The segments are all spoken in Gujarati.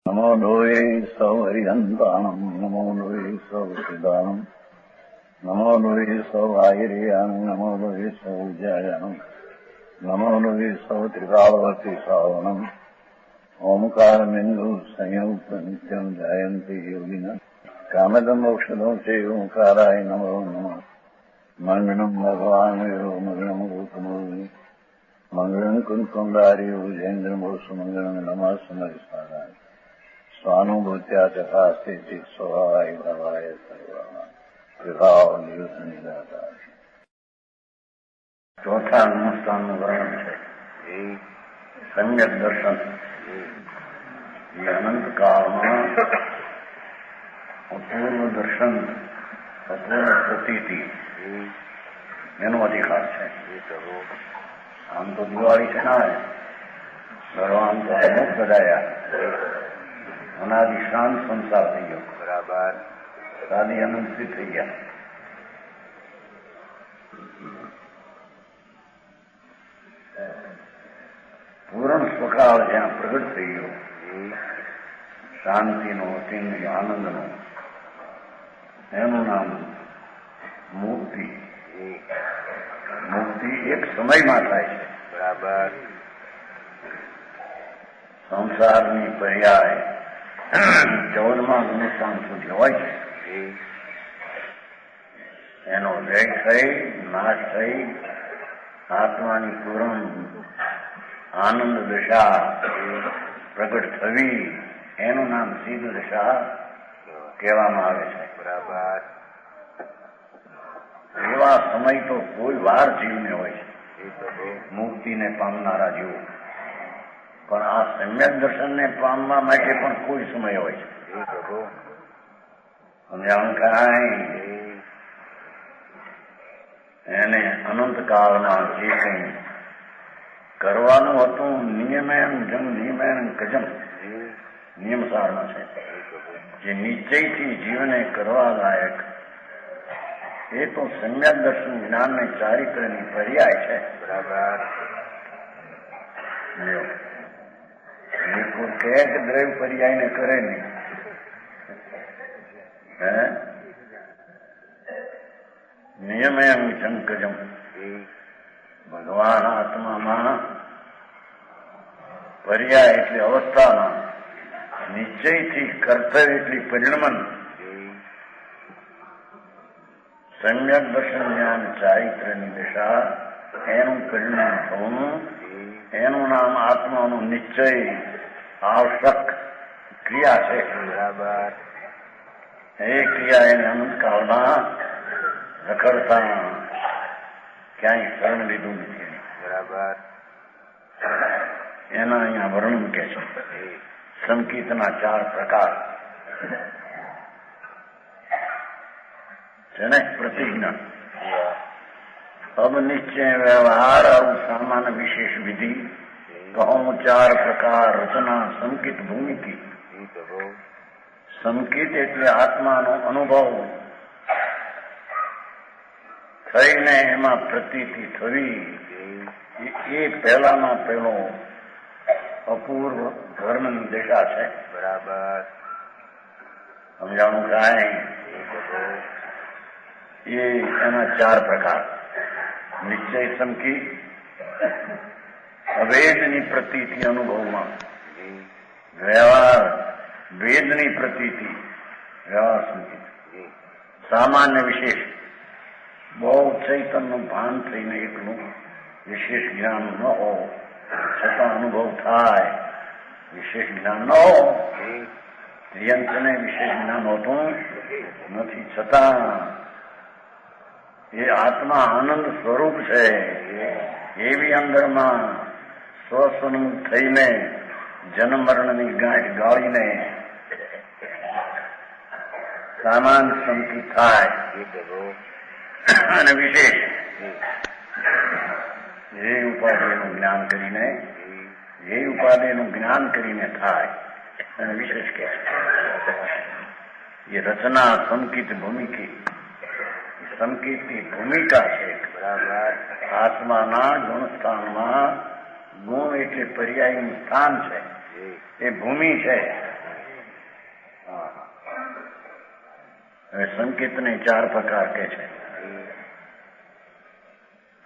नमो लोये सौहरिहन्ताणम् नमो लोये सौहृदानम् नमो लोये सौभागिर्यानम् नमो लोये सौविजयानम् नमो लोये सौत्रिकालवती सावनम् ओंकारमिन्दु संयुक्त नित्यम् जयन्ति योगिनः कामदम् मोक्षदम् च ओंकाराय नमो नमः मङ्गलम् भगवान् वीरो मङ्गलम् रूपमोहि मङ्गलम् कुन्कुण्डारि भुजेन्द्रमोसु मङ्गलम् नमः समरिसाराय स्वानुभूत्या तथास्ते स्वभावाय भवाय सर्वभाव निदाता। चौथा अनुष्ठान वर्णन है सम्यक दर्शन। ये अनंत काल में अपूर्व दर्शन अपूर्व प्रतीति એનો અધિકાર છે. આમ તો દિવાળી છે ને ભગવાન તો અમુક બધાયા અનાદિ શાંત સંસાર થઈ ગયો. બરાબર. સાદી અનંતથી થઈ ગયા. પૂર્ણ સ્વકાળ જ્યાં પ્રગટ થઈ ગયો શાંતિનો અતિન્દ્રિય આનંદનો એનું નામ મુક્તિ. મુક્તિ એક સમયમાં થાય છે. બરાબર. સંસારની પર્યાય 14મા અનુષ્ઠાન સુધી હોય છે. એનો લય થઈ નાશ થઈ આત્માની પૂર્ણ આનંદ દશા પ્રગટ થવી એનું નામ સિદ્ધ દશા કહેવામાં આવે છે. બરાબર. એવા સમય તો કોઈ વાર જીવને હોય છે મુક્તિને પામનારા જેવું, પણ આ સમ્યક દર્શનને પામવા માટે પણ કોઈ સમય હોય છે. સમજાણ કાંઈ એને અનંતકાળમાં જે કંઈ કરવાનું હતું નિયમેન જમ નિયમેન કજમ નિયમસારમાં છે જે નિશ્ચયથી જીવને કરવા લાયક એ તો સમ્યક દર્શન જ્ઞાનને ચારિત્રની પર્યાય છે. બરાબર. કોઈ કહે કે દ્રવ્ય પર્યાયને કરે નહીં. નિયમેન જંકજમ ભગવાન આત્મામાં પર્યાય એટલે અવસ્થામાં નિશ્ચયથી કર્તવ્ય એટલી પરિણમન સમ્યક દર્શન જ્ઞાન ચારિત્રની દિશા એનું પરિણામ થવું એનું નામ આત્માનું નિશ્ચય આવશ્યક ક્રિયા છે. બરાબર. એ ક્રિયા એને અનંતકાળમાં રખડતા ક્યાંય શરણ લીધું નથી. બરાબર. એના અહીંયા વર્ણન કે છે. સંકિતના 4 પ્રકાર છે ને. પ્રતિજ્ઞા, અબનિશ્ચય વ્યવહાર और सामान्य विशेष विधि कहूं 4 प्रकार रचना संकित भूमि की. સંકિત એટલે આત્માનો અનુભવ થઈને એમાં પ્રતીતિ થવી એ પહેલામાં પહેલો અપૂર્વ ધર્મની દિશા છે. બરાબર. સમજાણું કાંઈ એ એના 4 પ્રકાર. નિશ્ચય સંકિત, અવેદની પ્રતીતિ અનુભવમાં, વ્યવહાર વેદની પ્રતીતિ વ્યવહાર સંકિત, સામાન્ય વિશેષ બહુ ચૈતનનું ભાન થઈને એકલું વિશેષ જ્ઞાન ન હો છતાં અનુભવ થાય. વિશેષ જ્ઞાન ન હો યંત્રને વિશેષ જ્ઞાન હોતું નથી છતાં એ આત્મા આનંદ સ્વરૂપ છે એવી અંદરમાં સ્વસ્વનું થઈને જન્મ મરણની ગાળીને સામાન સંકિત થાય અને વિશેષ એ ઉપાધિનું જ્ઞાન કરીને થાય અને વિશેષ કે એ રચના સંકિત ભૂમિકી સંકેતની ભૂમિકા છે. બરાબર. આત્માના ગુણસ્થાનમાં ગુણ એટલે પર્યાયનું સ્થાન છે. એ ભૂમિ છે. હવે સંકેતને 4 પ્રકાર કે છે.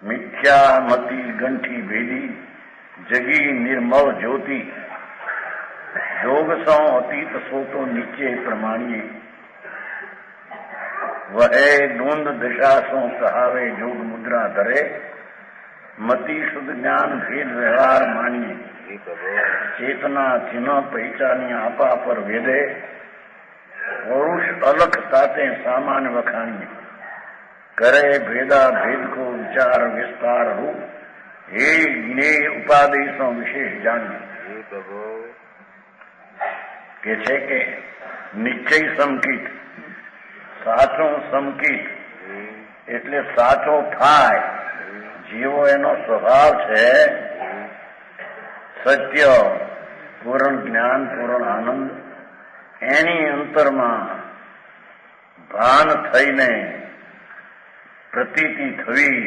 મિથ્યા મતિ ગંઠી ભેદી જગી નિર્મળ જ્યોતિ જોગ સો અતીત સોતો નીચે પ્રમાણીએ વહે ડોંદ દશા સો કહાવે જોગ મુદ્રા ધરે મતિ શુદ્ધ જ્ઞાન ભેદ વ્યવહાર માનીએ ચેતના ચિહ્ન પહેચાની આપા પર વેદે પૌરુષ અલખ તાતે સામાન વખાણીએ કરે ભેદા ભેદ કો વિચાર વિસ્તાર રૂપ હે જ્ઞેય ઉપાદેશો વિશેષ જાણીએ કે છે કે નિશ્ચય સમકિત સાચો સમકિત એટલે સાચો થાય જેવો એનો સ્વભાવ છે સત્ય પૂર્ણ જ્ઞાન પૂર્ણ આનંદ એની અંતરમાં ભાન થઈને પ્રતીતિ થવી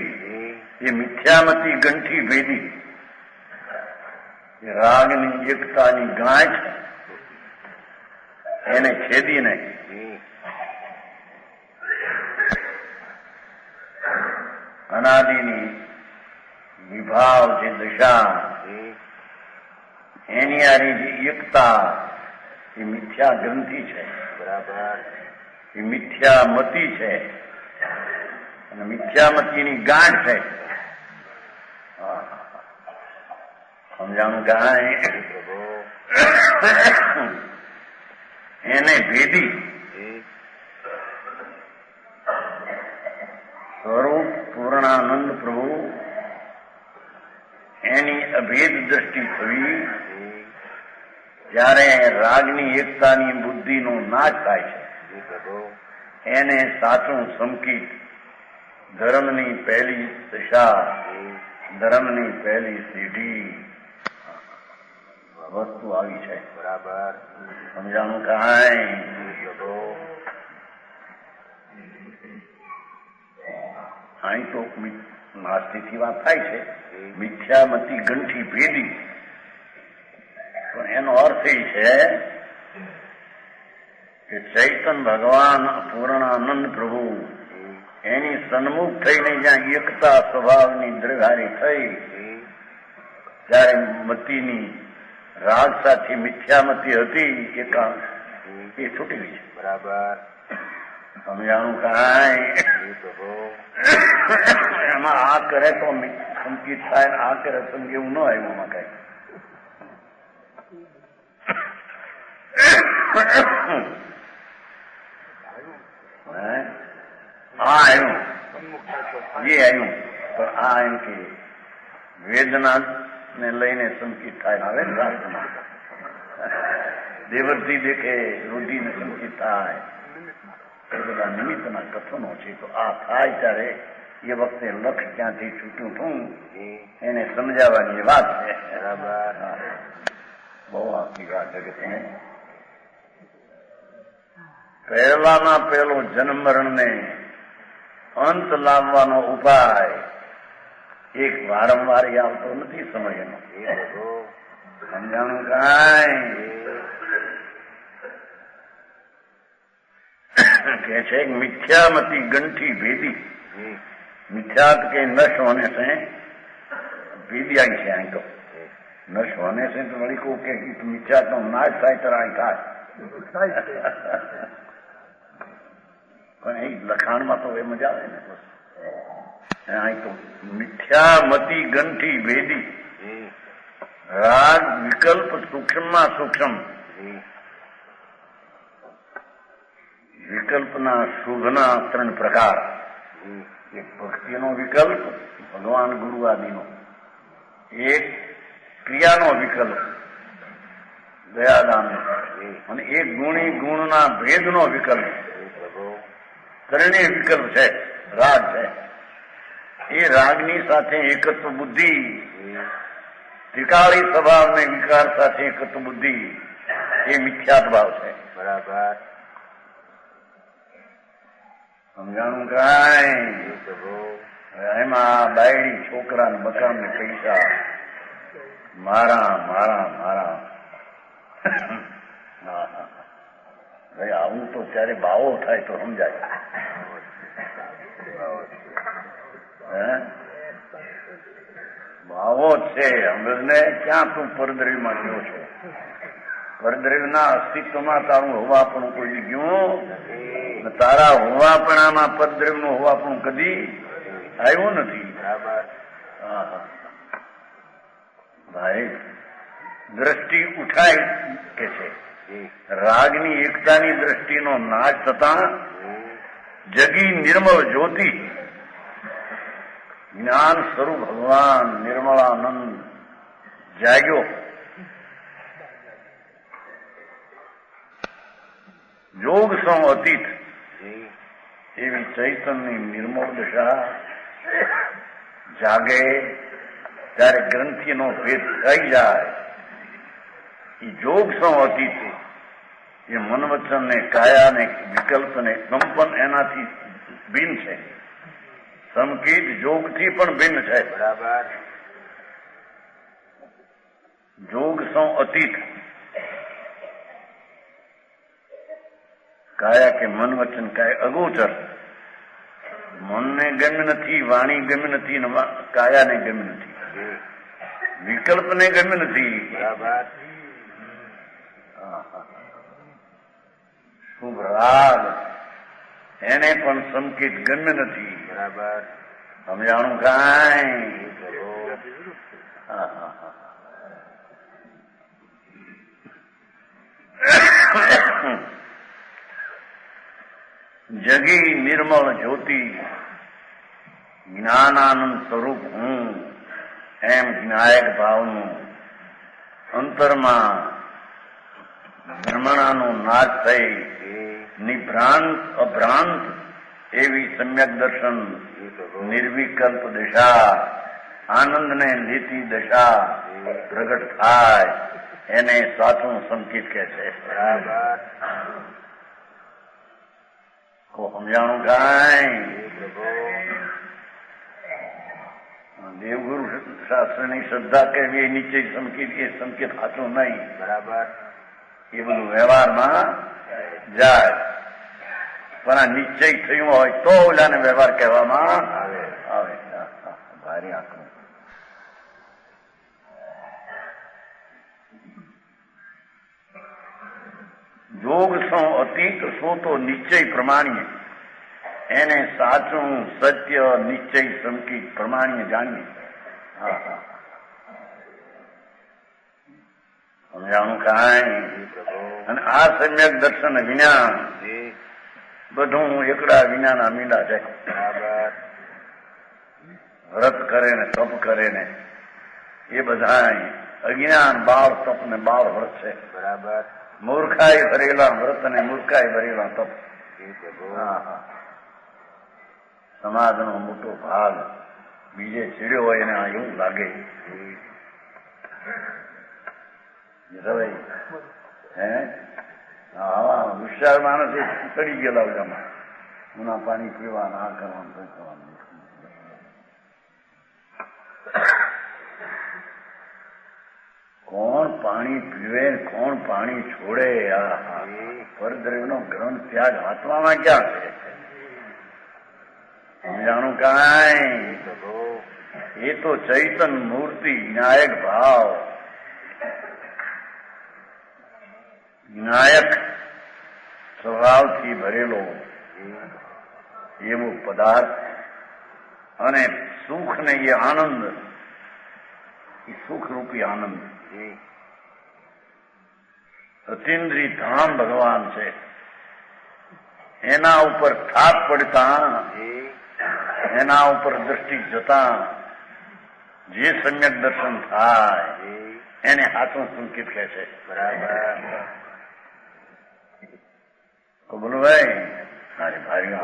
એ મિથ્યામતી ગંઠી ભેદી રાગની એકતાની ગાંઠ એને છેદીને અનાદિની વિભાવ જે દશા એની આરી જે એકતા એ મિથ્યા ગ્રંથિ છે. બરાબર. એ મિથ્યા મતિ છે અને મિથ્યામતીની ગાંઠ છે. સમજાણું કાંઈ એને ભેદી સ્વરૂપ પૂર્ણાનંદ પ્રભુ એની અભેદ દ્રષ્ટિ થવી જ્યારે રાગની એકતાની બુદ્ધિનો નાશ થાય છે એને સાચું સમકિત ધર્મની પહેલી દશા ધર્મની પહેલી સીઢી વસ્તુ આવી છે. બરાબર. સમજાણું કાંઈ અહીં તો નાસ્તિકથી વાત થાય છે મિથ્યામતી ગંઠી ભેદી પણ એનો અર્થ એ છે કે ચૈતન ભગવાન પૂર્ણાનંદ પ્રભુ એની સન્મુખ થઈને જ્યાં એકતા સ્વભાવની દ્રઢારી થઈ ત્યારે મતીની રાગ સાથે મિથ્યામતી હતી એકાંત એ છૂટી ગઈ છે. બરાબર. સમજાણું કાંઈ એમાં આ કરે તો સંકિત થાય આ કરે સંગ એવું ન આવ્યું એમાં કઈ. આવ્યું એ આવ્યું પણ આ એમ કે વેદના ને લઈને સંકિત થાય આવે ને રાષ્ટ્રમાં દેવરથી દેખે રુધિને સંકિત થાય એ બધા નિમિત્તના કથનો છે. તો આ થાય ત્યારે એ વખતે લક્ષ ક્યાંથી છૂટ્યું હતું એને સમજાવવાની વાત છે. બરાબર. બહુ આખી વાત જગતને પહેલામાં પહેલો જન્મ મરણને અંત લાવવાનો ઉપાય એક વારંવાર આવતો નથી સમય એનો. સમજાણું કાંઈ કે છે मिथ्यामती गंठी भेदी मिथ्यात के नश होने से भेदी आई से आई तो नश होने से तो बड़ी को के मिथ्या तो नाश થાય તરાય થાય પણ એ લખાણમાં તો એ મજા આવે ને અહીં તો મિથ્યામતી ગંઠી ભેદી રાગ વિકલ્પ સૂક્ષ્મમાં સૂક્ષ્મ વિકલ્પના શુભના 3 પ્રકાર. એક ભક્તિનો વિકલ્પ ભગવાન ગુરુ આદિનો, એક ક્રિયાનો વિકલ્પ દયાદાન અને એક ગુણી ગુણના ભેદનો વિકલ્પ. ત્રણેય વિકલ્પ છે રાગ છે. એ રાગની સાથે એકત્વ બુદ્ધિ ત્રિકાળી સ્વભાવને વિકાર સાથે એકત્વ બુદ્ધિ એ મિથ્યાત ભાવ છે. બરાબર. સમજાણું કાંઈ એમાં બાયડી છોકરા ને મકાન ને પૈસા મારા મારા મારા ભાઈ આવું તો ત્યારે ભાવો થાય તો સમજાય. ભાવો છે અમૃતને ક્યાં તું પરદ્રવ્યમાં ગયો છો? પરદ્રવ્યના અસ્તિત્વમાં તારું હોવાપણું કોઈ ગયું, તારા હોવાપણામાં પરદ્રવ્યનું હોવાપણું કદી આવ્યું નથી. ભાઈ દ્રષ્ટિ ઉઠાય કે છે રાગની એકતાની દ્રષ્ટિનો નાશ થતા જગી નિર્મળ જ્યોતિ જ્ઞાન સ્વરૂપ ભગવાન નિર્મળાનંદ જાગ્યો. જોગ સૌ અતીત એવી ચૈતનની નિર્મળ દશા જાગે ત્યારે ગ્રંથિનો ભેદ થઈ જાય. એ જોગ સૌ અતીત એ મનવચન ને કાયા ને વિકલ્પ ને કંપન એનાથી ભિન્ન છે. સંકેત જોગથી પણ ભિન્ન છે. બરાબર. જોગ સૌ અતીત કાયા કે મન વચન કાય અગોચર. મનને ગમ્ય નથી, વાણી ગમ્ય નથી, કાયાને ગમ્ય નથી, વિકલ્પને ગમ્ય નથી. બરાબર. શુભ રાગ એને પણ સંકેત ગમ્ય નથી. બરાબર. સમજાણું કાંઈ? જગી નિર્મળ જ્યોતિ જ્ઞાનાનંદ સ્વરૂપ હું એમ જ્ઞાયક ભાવનું અંતરમાં ભ્રમણાનો નાશ થઈ નિભ્રાંત અભ્રાંત એવી સમ્યક દર્શન નિર્વિકલ્પ દશા આનંદને લેતી દશા પ્રગટ થાય એને સાચું સંકેત કહે છે. સમજાણું કાંઈ? દેવગુરુ શાસ્ત્રની શ્રદ્ધા કહેવી એ નિશ્ચય સંકેત, એ સંકેત સાચું નહીં. બરાબર. એ બધું વ્યવહારમાં જાય પણ આ નિશ્ચય થયું હોય તો ઓલાને વ્યવહાર કહેવામાં આવે. ભારે આંકડું. જોગ સૌ અતીત સો તો નિશ્ચય પ્રમાણીએ એને સાચું સત્ય નિશ્ચય સંકેત પ્રમાણીએ જાણીએ. સમજાણું કાંઈ? અને આ સમ્યક દર્શન વિના બધું એકડા વિનાના મીંડા છે. વ્રત કરે ને તપ કરે ને એ બધા અજ્ઞાન બાળ તપ ને બાળ વ્રત છે. બરાબર. મૂર્ખાઈ ભરેલા વ્રત અને મૂર્ખાઈ ભરેલા તપ. સમાજનો મોટો ભાગ બીજે ચીડ્યો હોય એને એવું લાગે હોશિયાર માણસ ચડી ગયેલા બધામાં ઉના પાણી પીવાનું આ કરવાનું કરવાનું. કોણ પાણી પીવે કોણ પાણી છોડે? પરદ્રવ્યનો ગ્રંથ ત્યાગ આત્મામાં ક્યાં છે? સમજાણું કાંઈ? એ તો ચૈતન મૂર્તિ જ્ઞાયક ભાવ જ્ઞાયક સ્વભાવથી ભરેલો એવો પદાર્થ અને સુખ ને એ આનંદ, એ સુખરૂપી આનંદ અતિન્દ્રિય ધામ ભગવાન છે. એના ઉપર થાપ પડતા એના ઉપર દ્રષ્ટિ જતા જે સમ્યક દર્શન થાય એને સાચું સંકેત કહે છે. બરાબર. તો બોલો ભાઈ મારી ભારી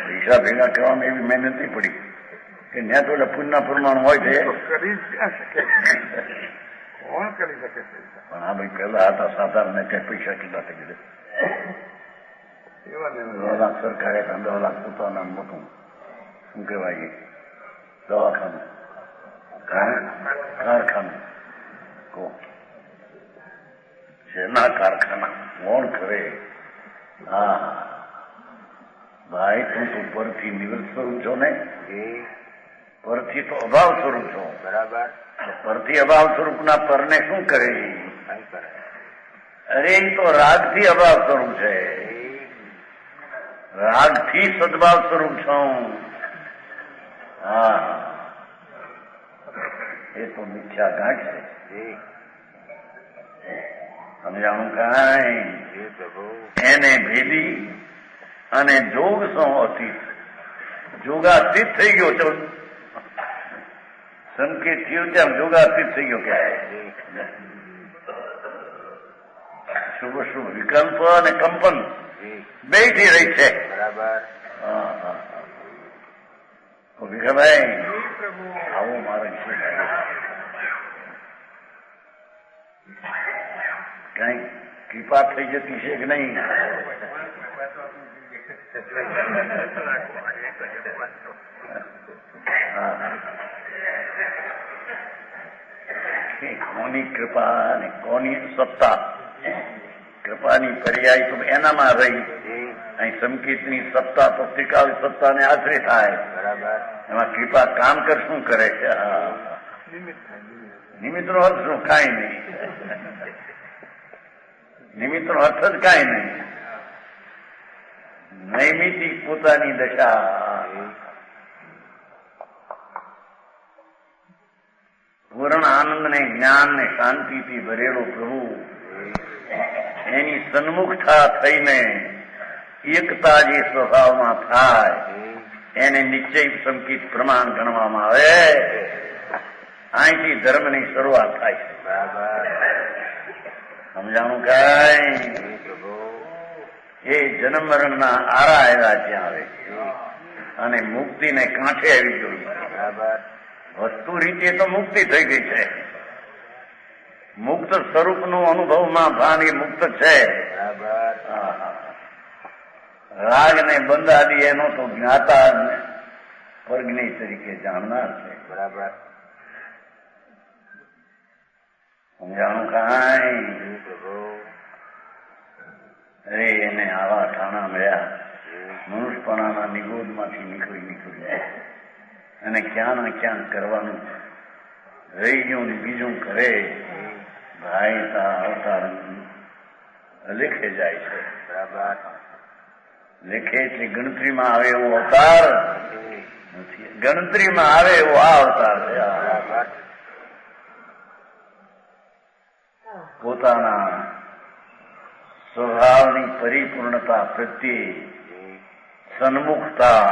પૈસા ભેગા કરવામાં એવી મહેનત નહીં પડી કે ત્યાં તો પુણ્યના પ્રમાણ હોય છે. કરી ક્યાં શકે? કોણ કરી શકે છે? પણ આ ભાઈ પેલા હતા સાધારણ કઈ પૈસા કેટલા થઈ ગયા? 2 લાખ સરકારે 10 લાખ પોતાના મોટું શું કહેવાય દવાખાનું કારખાનું કહો શેના કારખાના કોણ કરે? હા ભાઈ તું તો પરથી નિવૃત્ત સ્વરૂપ છો ને, પરથી તો અભાવ સ્વરૂપ છો. બરાબર. પરથી અભાવ સ્વરૂપના પરને શું કરે? અરે એ તો રાગથી અભાવ સ્વરૂપ છે, રાગથી સદભાવ સ્વરૂપ છું. હા એ તો મિથ્યા ગાંઠ છે. સમજાણું કાંઈ? એને ભેદી અને જોગ સો અતીત, જોગાતીત થઈ ગયો છો. સંકેત થયું ત્યાં જોગાતીત થઈ ગયો. ક્યારે શુભ શુભ વિકલ્પ અને કંપન બે થી રહી છે. બરાબર. ભીખાભાઈ આવો માર્ગ છે. કઈ કૃપા થઈ જતી છે કે નહીં? કોની કૃપા અને કોની સત્તા? કૃપાની પર્યાય તો એનામાં રહી. અહીં સંકેતની સત્તા તો ત્રિકાળ સત્તાને આશરે થાય. બરાબર. એમાં કૃપા કામ કર શું કરે છે? નિમિત્તનો અર્થ શું? કાંઈ નહીં. નિમિત્તનો અર્થ જ કાંઈ નહીં. નૈમિતિક પોતાની દશા, પૂર્ણ આનંદ ને જ્ઞાન ને શાંતિથી ભરેલો પ્રભુ એની સન્મુખતા થઈને એકતા જે સ્વભાવમાં થાય એને નિશ્ચય સંકિત પ્રમાણ ગણવામાં આવે. અહીંથી ધર્મની શરૂઆત થાય છે. સમજાણું કાંઈ? એ જન્મ મરણના આરા આવ્યા ત્યાં આવે અને મુક્તિને કાંઠે આવી જોઈ. વસ્તુ રીતે તો મુક્તિ થઈ ગઈ છે. મુક્ત સ્વરૂપનું અનુભવમાં ભાન એ મુક્ત છે. રાગ ને બંધ આદિ એનો તો જ્ઞાતા પરજ્ઞેય તરીકે જાણનાર છે. બરાબર. સમજાણું કાંઈ? અરે એને આવા ઠાણા મળ્યા, મનુષ્યપણાના નિગોદમાંથી નીકળી અને ક્યાં ના ક્યાં કરવાનું રહી ગયું ને બીજું કરે. ભાઈ તા અવતાર લેખે જાય છે. બરાબર. લેખે એટલે ગણતરીમાં આવે એવો અવતાર નથી. ગણતરીમાં આવે એવો આ અવતાર છે. પોતાના સ્વભાવની પરિપૂર્ણતા પ્રત્યે સન્મુખતા,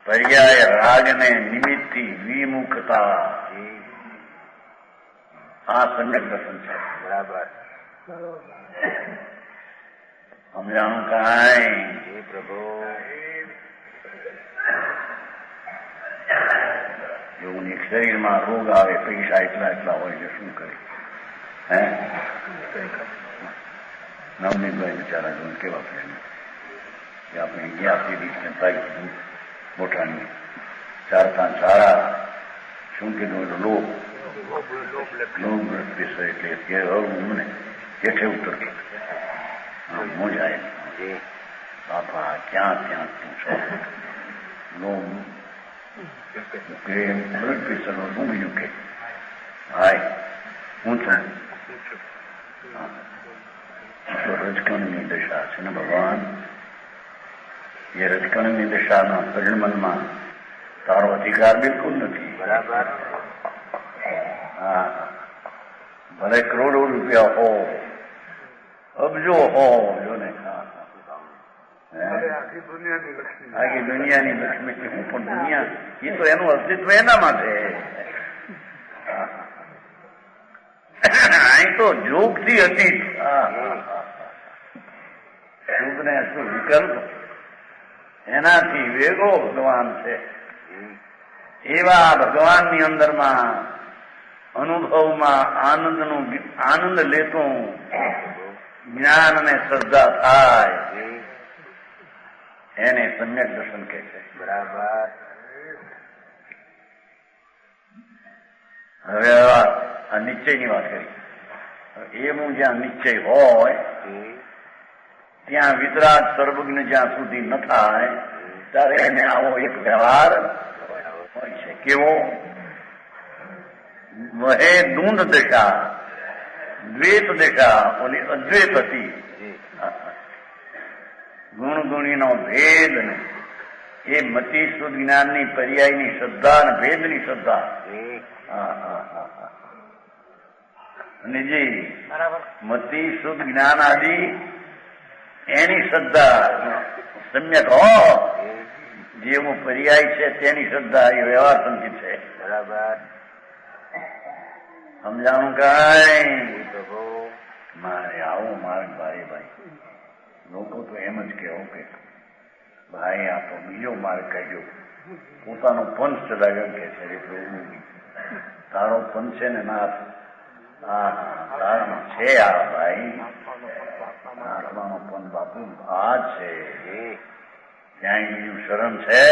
પર્યાય રાગને નિમિત્તથી વિમુખતા, આ સમ્યક દર્શન છે. બરાબર. સમજાણું કાંઈ? પ્રભુ એવું એક શરીરમાં રોગ આવે, પૈસા એટલા હોય છે, શું કરે? હે નવનીતભાઈ બિચારા જોઈને કેવા પ્રેમ કે આપણે 11 દિવસને તારીખ મોટાની 4-5 સારા શું કીધું? લો બ્લડ પ્રેશર એટલે મને હેઠે ઉતરતું મોજાય. બાપા ક્યાં ત્યાં તું છો? લો બ્લડ પ્રેશરનો શું બીજું કે? ભાઈ હું છું તો રજકણની દશા છે ને ભગવાન. એ રજકણની દશાના પરિણમનમાં તારો અધિકાર બિલકુલ નથી. બરાબર. હા ભલે કરોડો રૂપિયા હો, અબજો હો, જો ને આખી દુનિયાની લક્ષ્મી, આખી દુનિયાની લક્ષ્મી. હું પણ દુનિયા એ તો એનું અસ્તિત્વ એનામાં છે. અહીં તો જોગથી અતીત, શુભ ને અશુભ વિકલ્પ એનાથી વેગો ભગવાન છે. એવા ભગવાનની અંદરમાં અનુભવમાં આનંદ લેતું જ્ઞાન અને શ્રદ્ધા થાય એને સમ્યક દર્શન કહે છે. બરાબર. હવે આ નિશ્ચયની વાત કરી. એનું જ્યાં નિશ્ચય હોય ત્યાં વિતરાગ સર્વજ્ઞ જ્યાં સુધી ન થાય ત્યારે એને આવો એક વ્યવહાર હોય છે. કેવો? વહે દૂંધ દશા, દ્વૈત દશા ઓલી અદ્વૈત હતી. ગુણ ગુણીનો ભેદ ને એ મતિ શુદ્ધ જ્ઞાનની પર્યાયની શ્રદ્ધા અને ભેદની શ્રદ્ધા. અને જે મતિ શુદ્ધ જ્ઞાન આદિ એની શ્રદ્ધા સમ્યક હો, જેવું પર્યાય છે તેની શ્રદ્ધા એ વ્યવહાર સંચિત છે. બરાબર સમજાણું કઈ? મારે આવો માર્ગ ભાઈ. લોકો તો એમ જ કેવો કે ભાઈ આ તો બીજો માર્ગ કહેજો. પોતાનો પંચ ચલાવ્યો કે છે પ્રભુ તારો પંચ છે ને નાથ તારામાં છે આ ભાઈ આત્માનો પંચ બાપુ આ છે. ક્યાંય બીજું શરણ છે?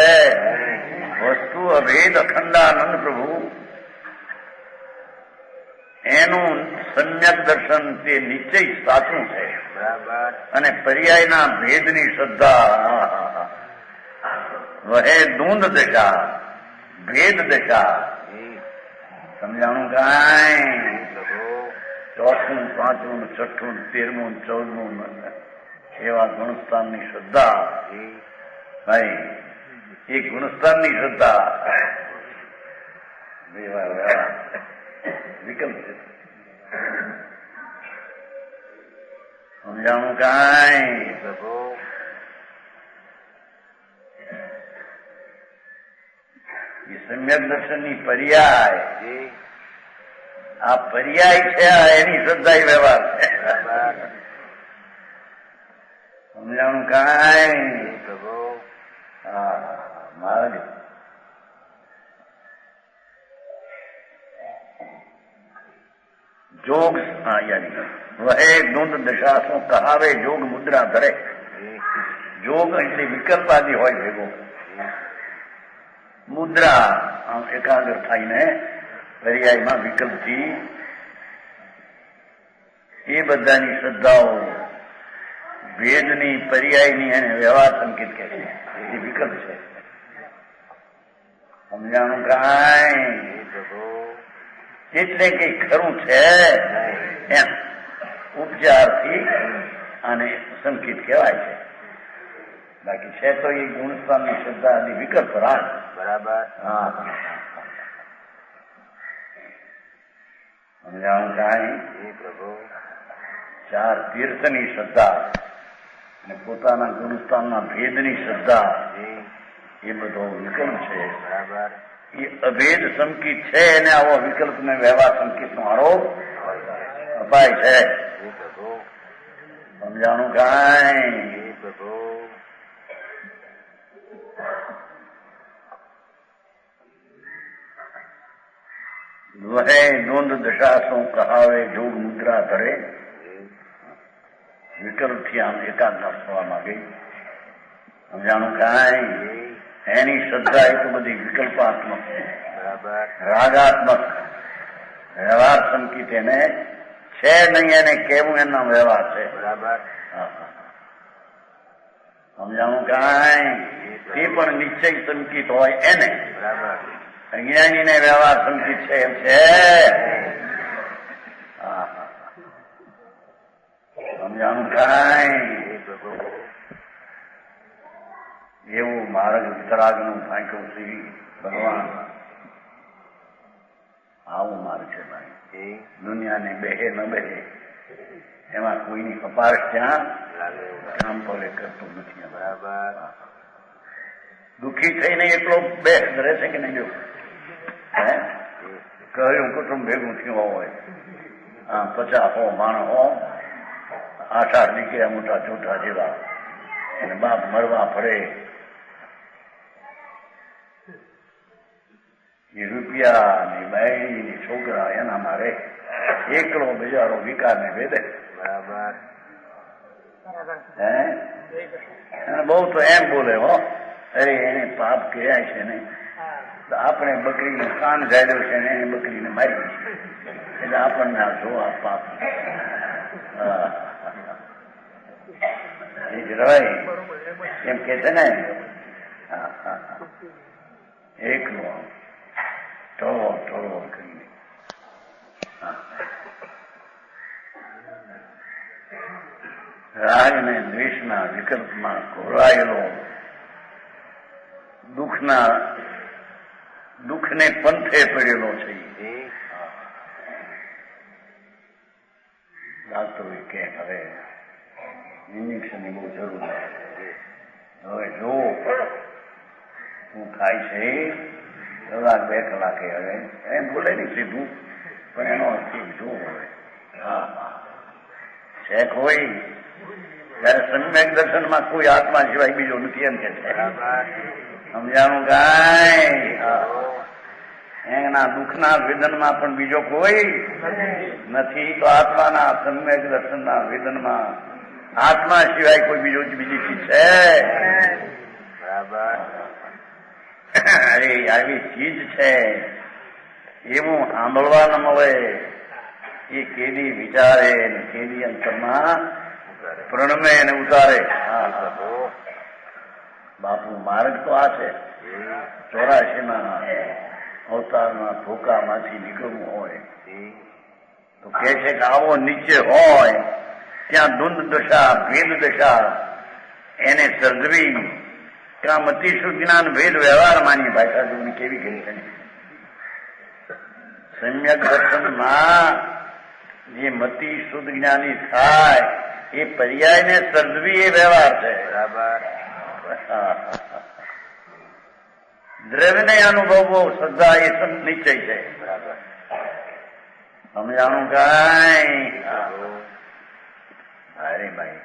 વસ્તુ અભેદ અખંડાનંદ પ્રભુ એનું સમ્યક દર્શન તે નિશ્ચય સાચું છે. બરાબર અને પર્યાયના ભેદની શ્રદ્ધા વહે દૂંધ દશા, ભેદ દશા. સમજાણું કાંઈ? ચોથું, પાંચમું, છઠ્ઠું, 13મું, 14મું એવા ગુણસ્થાનની શ્રદ્ધા ભાઈ, એ ગુણસ્થાનની શ્રદ્ધા વિકલ્પ છે. સમજાણું કાંઈ? એ સમ્યક દર્શનની પર્યાય, આ પર્યાય છે એની શ્રદ્ધા વ્યવહાર છે. સમજાણું કાંઈ? હા મહારાજ જોગ વહે દુંદ દશા શું કહાવે જોગ મુદ્રા ધરે. જોગ એટલે વિકલ્પ આદિ હોય ભેગો. મુદ્રા આમ એકાગ્ર થઈને પર્યાયમાં વિકલ્પથી એ બધાની શ્રદ્ધાઓ ભેદની પર્યાયની અને વ્યવહાર સંકેત કહે છે. એ વિકલ્પ છે. સમજાણું કાંઈ? એટલે કઈ ખરું છે એમ ઉપચારથી અને સંકેત કહેવાય છે. બાકી છે તો એ ગુણસ્થાનની શ્રદ્ધા અને વિકલ્પ રાગ. બરાબર હા સમજાણું કાંઈ? પ્રભુ ચાર તીર્થની શ્રદ્ધા અને પોતાના ગુણસ્થાનના ભેદની શ્રદ્ધા એ બધો વિકલ્પ છે. બરાબર એ અભેદ સંકેત છે એને આવો વિકલ્પ ને વ્યવહાર સંકેત નો આરોપ અપાય છે. સમજાણું કાંઈ? વહે નોંધ દશા શું કહાવે જોગ મુદ્રા ધરે. વિકલ્પથી આમ એકાગ્ર થવામાં ગઈ. સમજાણું કાંઈ? એની શ્રદ્ધા એ તો બધી વિકલ્પાત્મક, રાગાત્મક, વ્યવહાર સંકેત એને છે નહીં. એને કેવું એના વ્યવહાર છે. બરાબર સમજાણું કાંઈ? તે પણ નિશ્ચય સંકેત હોય એને. બરાબર અજ્ઞાની ને વ્યવહાર સંકેત છે એમ છે. સમજાણું કાંઈ? એવું માર્ગ વિતરાગનું ફાંક્યું શ્રી ભગવાન. આવું માર્ગ છે ભાઈ. દુનિયાને બેહે ન બેહે એમાં કોઈની કપારશ ત્યાં કામ પગે કરતું નથી. બરાબર દુઃખી થઈને એટલો બેસ રહેશે કે નહીં? જો કહ્યું કુટુંબ ભેગું થયું હોય 50 માણસ હો, 8 દીકરા મોટા ચોટા જેવા, અને બાપ મરવા ફરે. એ રૂપિયા ની બાઈ ની છોકરા એના મારે એકલો બિચારો વિકાર ને ભેદે. બરાબર હે બહુ તો એમ બોલે હો, અરે એને પાપ કર્યા છે ને, આપણે બકરીને કાન ગાળ્યો છે ને એને બકરીને મારી છે, એટલે આપણને આ જો આ પાપ. પછી જ રહે એમ કે છે ને. એકલો ટળવો કરીને રાગ ને દ્વેષના વિકલ્પમાં ઘોળાયેલો દુઃખને પંથે પડેલો છે. ડાક્ટરો કે હવે ઇન્જેક્શનની બહુ જરૂર નથી, હવે જો શું થાય છે કલાક 2 કલાકે હવે એમ બોલે નહીં સીધું, પણ એનો અર્થ જો હોય શેક હોય ત્યારે સમ્યક દર્શનમાં કોઈ આત્મા સિવાય બીજો નથી એમ કે છે. સમજાણું કાંઈ? એના દુઃખના વેદનમાં પણ બીજો કોઈ નથી, તો આત્માના સમ્યક દર્શનના વેદનમાં આત્મા સિવાય કોઈ બીજી ચીજ છે? અરે આવી ચીજ છે એવું સાંભળવા ન મળે એ કેદી વિચારે ને કેદી અંતરમાં પ્રણમે ને ઉતારે. બાપુ માર્ગ તો આ છે. 84 અવતારના ધોકામાંથી નીકળવું હોય તો કે છે કે આવો નીચે હોય ત્યાં ધુંધ દશા ભેદ દશા એને સર્જવી ત્યાં મતિ શુદ્ધ જ્ઞાન ભેદ વ્યવહાર માની ભાષા જોવાની કેવી કરી છે. સમ્યક દર્શનમાં જે મતિ શુદ્ધ જ્ઞાની થાય એ પર્યાયને સર્જવી એ વ્યવહાર છે. દ્રવ્યને અનુભવવો શ્રદ્ધા એ નિશ્ચય છે. સમજાણું કાંઈ? અરે ભાઈ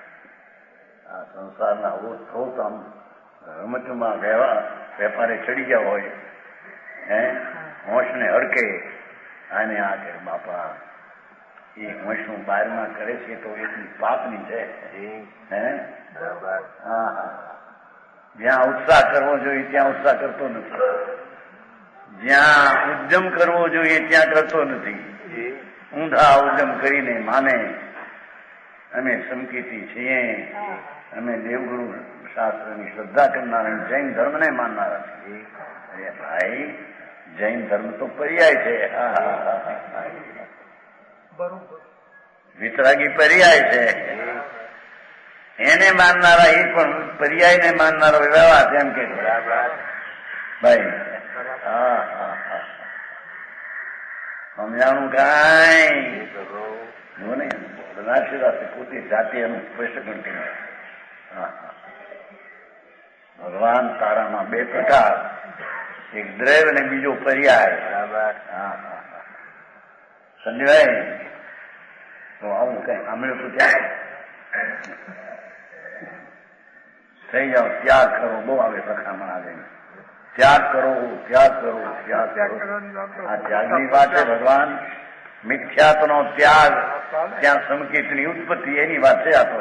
આ સંસારના થોત આમ રમતમાં વેપારે ચડી ગયા હોય હોંશને અડકે આને આ કે બાપા એ હોંશનું બહારમાં કરે છે તો એટલી પાપની છે. જ્યાં ઉત્સાહ કરવો જોઈએ ત્યાં ઉત્સાહ કરતો નથી, જ્યાં ઉદ્યમ કરવો જોઈએ ત્યાં કરતો નથી. ઊંધા ઉદ્યમ કરીને માને અમે સમકીતી છીએ, અમે દેવગુરુ શાસ્ત્રની શ્રદ્ધા કરનારા જૈન ધર્મને માનનારા છીએ. અરે ભાઈ જૈન ધર્મ તો પર્યાય છે. વિતરાગી પર્યાય છે. એને માનનારા એ પણ પર્યાયને માનનારો વ્યવહાર છે એમ કે ભાઈ. સમજાણું કાંઈ? જોને બનારસીદાસે પોતે જાતે એનું સ્પષ્ટપણ કર્યું. ભગવાન તારામાં 2 પ્રકાર, એક દ્રવ્ય અને બીજો પર્યાય. સમજાય? તો આવું કઈ સાંભળ્યું તો ત્યાં થઈ જાઓ. ત્યાગ કરો બહુ આવે સખામણ આવે. ત્યાગ કરો, ત્યાગ કરો, ત્યાગ કરો. આ ત્યાગની વાત છે. ભગવાન મિથ્યાત્વનો ત્યાગ, ત્યાં સંકેતની ઉત્પત્તિ એની વાત છે. આ તો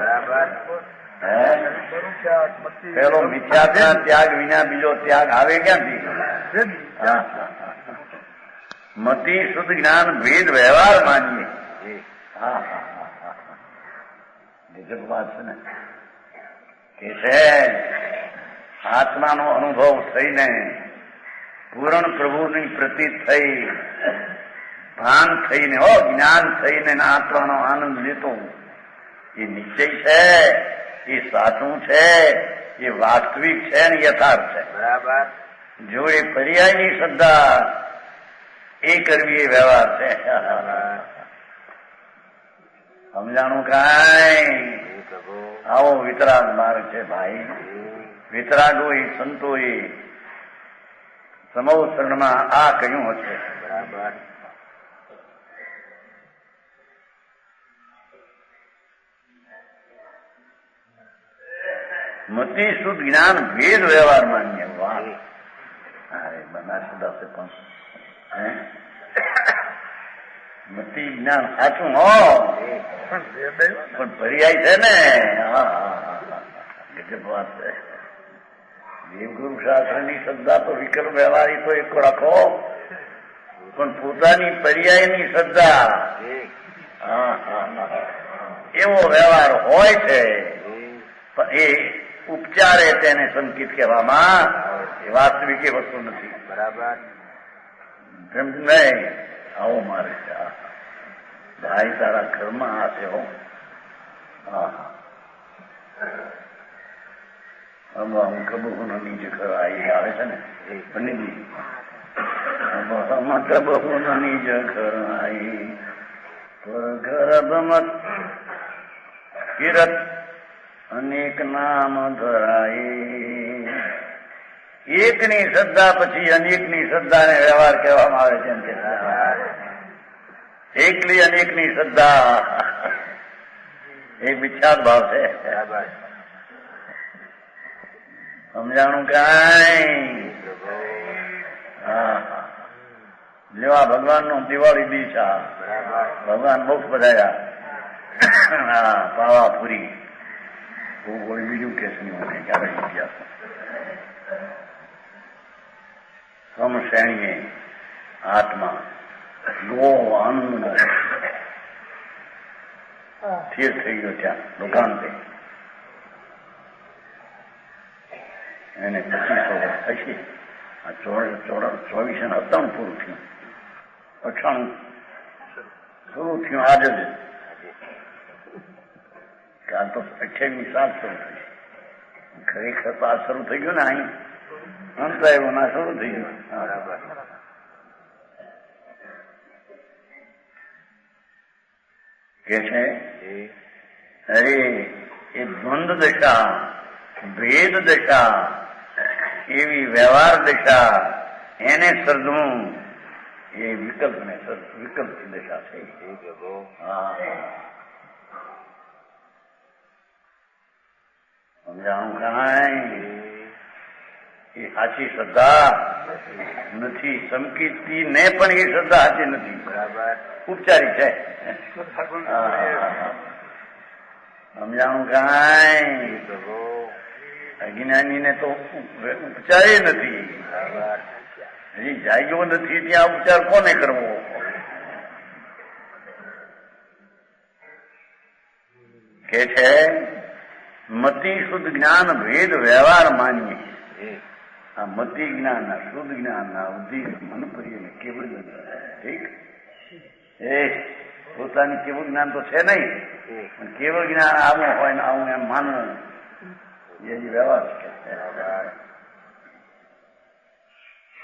પેલો મિથ્યાત્વના ત્યાગ વિના બીજો ત્યાગ આવે ક્યાંથી? મતિ શુદ્ધ જ્ઞાન ભેદ વ્યવહાર માનીએ. ગજબ વાત છે ને. કે છે આત્માનો અનુભવ થઈને પૂર્ણ પ્રભુની પ્રતીત થઈ, ભાન થઈને જ્ઞાન થઈને આત્માનો આનંદ લેતો એ નિશ્ચય છે, એ સાચું છે, એ વાસ્તવિક છે ને યથાર્થ છે. બરાબર. જો એ પર્યાયની શ્રદ્ધા એ કરવી એ વ્યવહાર છે. સમજાણું કાંઈ? આવો વિતરાગ માર્ગ છે ભાઈ. વિતરાગો એ સંતો એ સમવસરણમાં આ કહ્યું હશે. બરાબર. મતિ શુદ્ધ જ્ઞાન ભેદ વ્યવહાર માન્ય. વાહ! અરે બનારસદાસે પણ મતિ જ્ઞાન સાચું પણ પર્યાય છે ને. ગજબ વાત છે. દેવગુરુ શાસ્ત્રની શ્રદ્ધા તો વિકલ્પ વ્યવહારી તો એક રાખો, પણ પોતાની પર્યાયની શ્રદ્ધા એવો વ્યવહાર હોય છે. પણ એ ઉપચારે તેને સંકિત કહેવામાં એ વાસ્તવિક એ વસ્તુ નથી. બરાબર. એમ નહીં, આવો મારે છે ભાઈ, તારા ઘરમાં આ છે હો. હા, હું કબૂનો નીચે આવી આવે છે ને પંડિતજી, કબૂનો નીચ ઘર આવી પર ગર્ભમત કિરત અનેક નામ ધરાય. એકની શ્રદ્ધા પછી અનેકની શ્રદ્ધાને વ્યવહાર કહેવામાં આવે છે. એકલી અનેકની શ્રદ્ધા એક વિખ્યાત ભાવ છે. સમજાણું કાંઈ? હા, જેવા ભગવાનનું દિવાળી દીશા, ભગવાન મોક્ષ બધાયા. હા, પાવાપુરી કોઈ બીજું કેસ નહીં મને ક્યારે ઇતિહાસ. સમશ્રેણીએ આત્મા ગો અન્નનો સ્થિર થઈ ગયો ત્યાં દુકાન પે. એને 2500 વર્ષ થશે. આ 2497 પૂરું થયું, 98 શરૂ થયું આજે જ. કાલ તો 28મી સાલ શરૂ થઈ. ખરેખર તો આ શરૂ થઈ ગયું ને અહીં અંત આવ્યો ના શરૂ થઈ ગયું. કે છે અરે એ દ્વંદ દશા, ભેદ દશા, એવી વ્યવહાર દશા એને સર્જવું એ વિકલ્પની દશા છે. સમજાણું કાંઈ? એ સાચી શ્રદ્ધા નથી. સંકિતથી ને પણ એ શ્રદ્ધા સાચી નથી. બરાબર, ઉપચારી છે. સમજાણું કાંઈ? અજ્ઞાનીને તો ઉપચારે નથી. હજી જાગ્યો નથી ત્યાં ઉપચાર કોને કરવો? કે છે મતિ શુદ્ધ જ્ઞાન ભેદ વ્યવહાર માનીએ. આ મતિ જ્ઞાનના, શુદ્ધ જ્ઞાનના ઉદ્દેશ મન પ્રિય કેવળ ઠીક એ પોતાની કેવું જ્ઞાન તો છે નહીં, પણ કેવળ જ્ઞાન આવું હોય ને આવું એમ માનવું એ વ્યવહાર છે.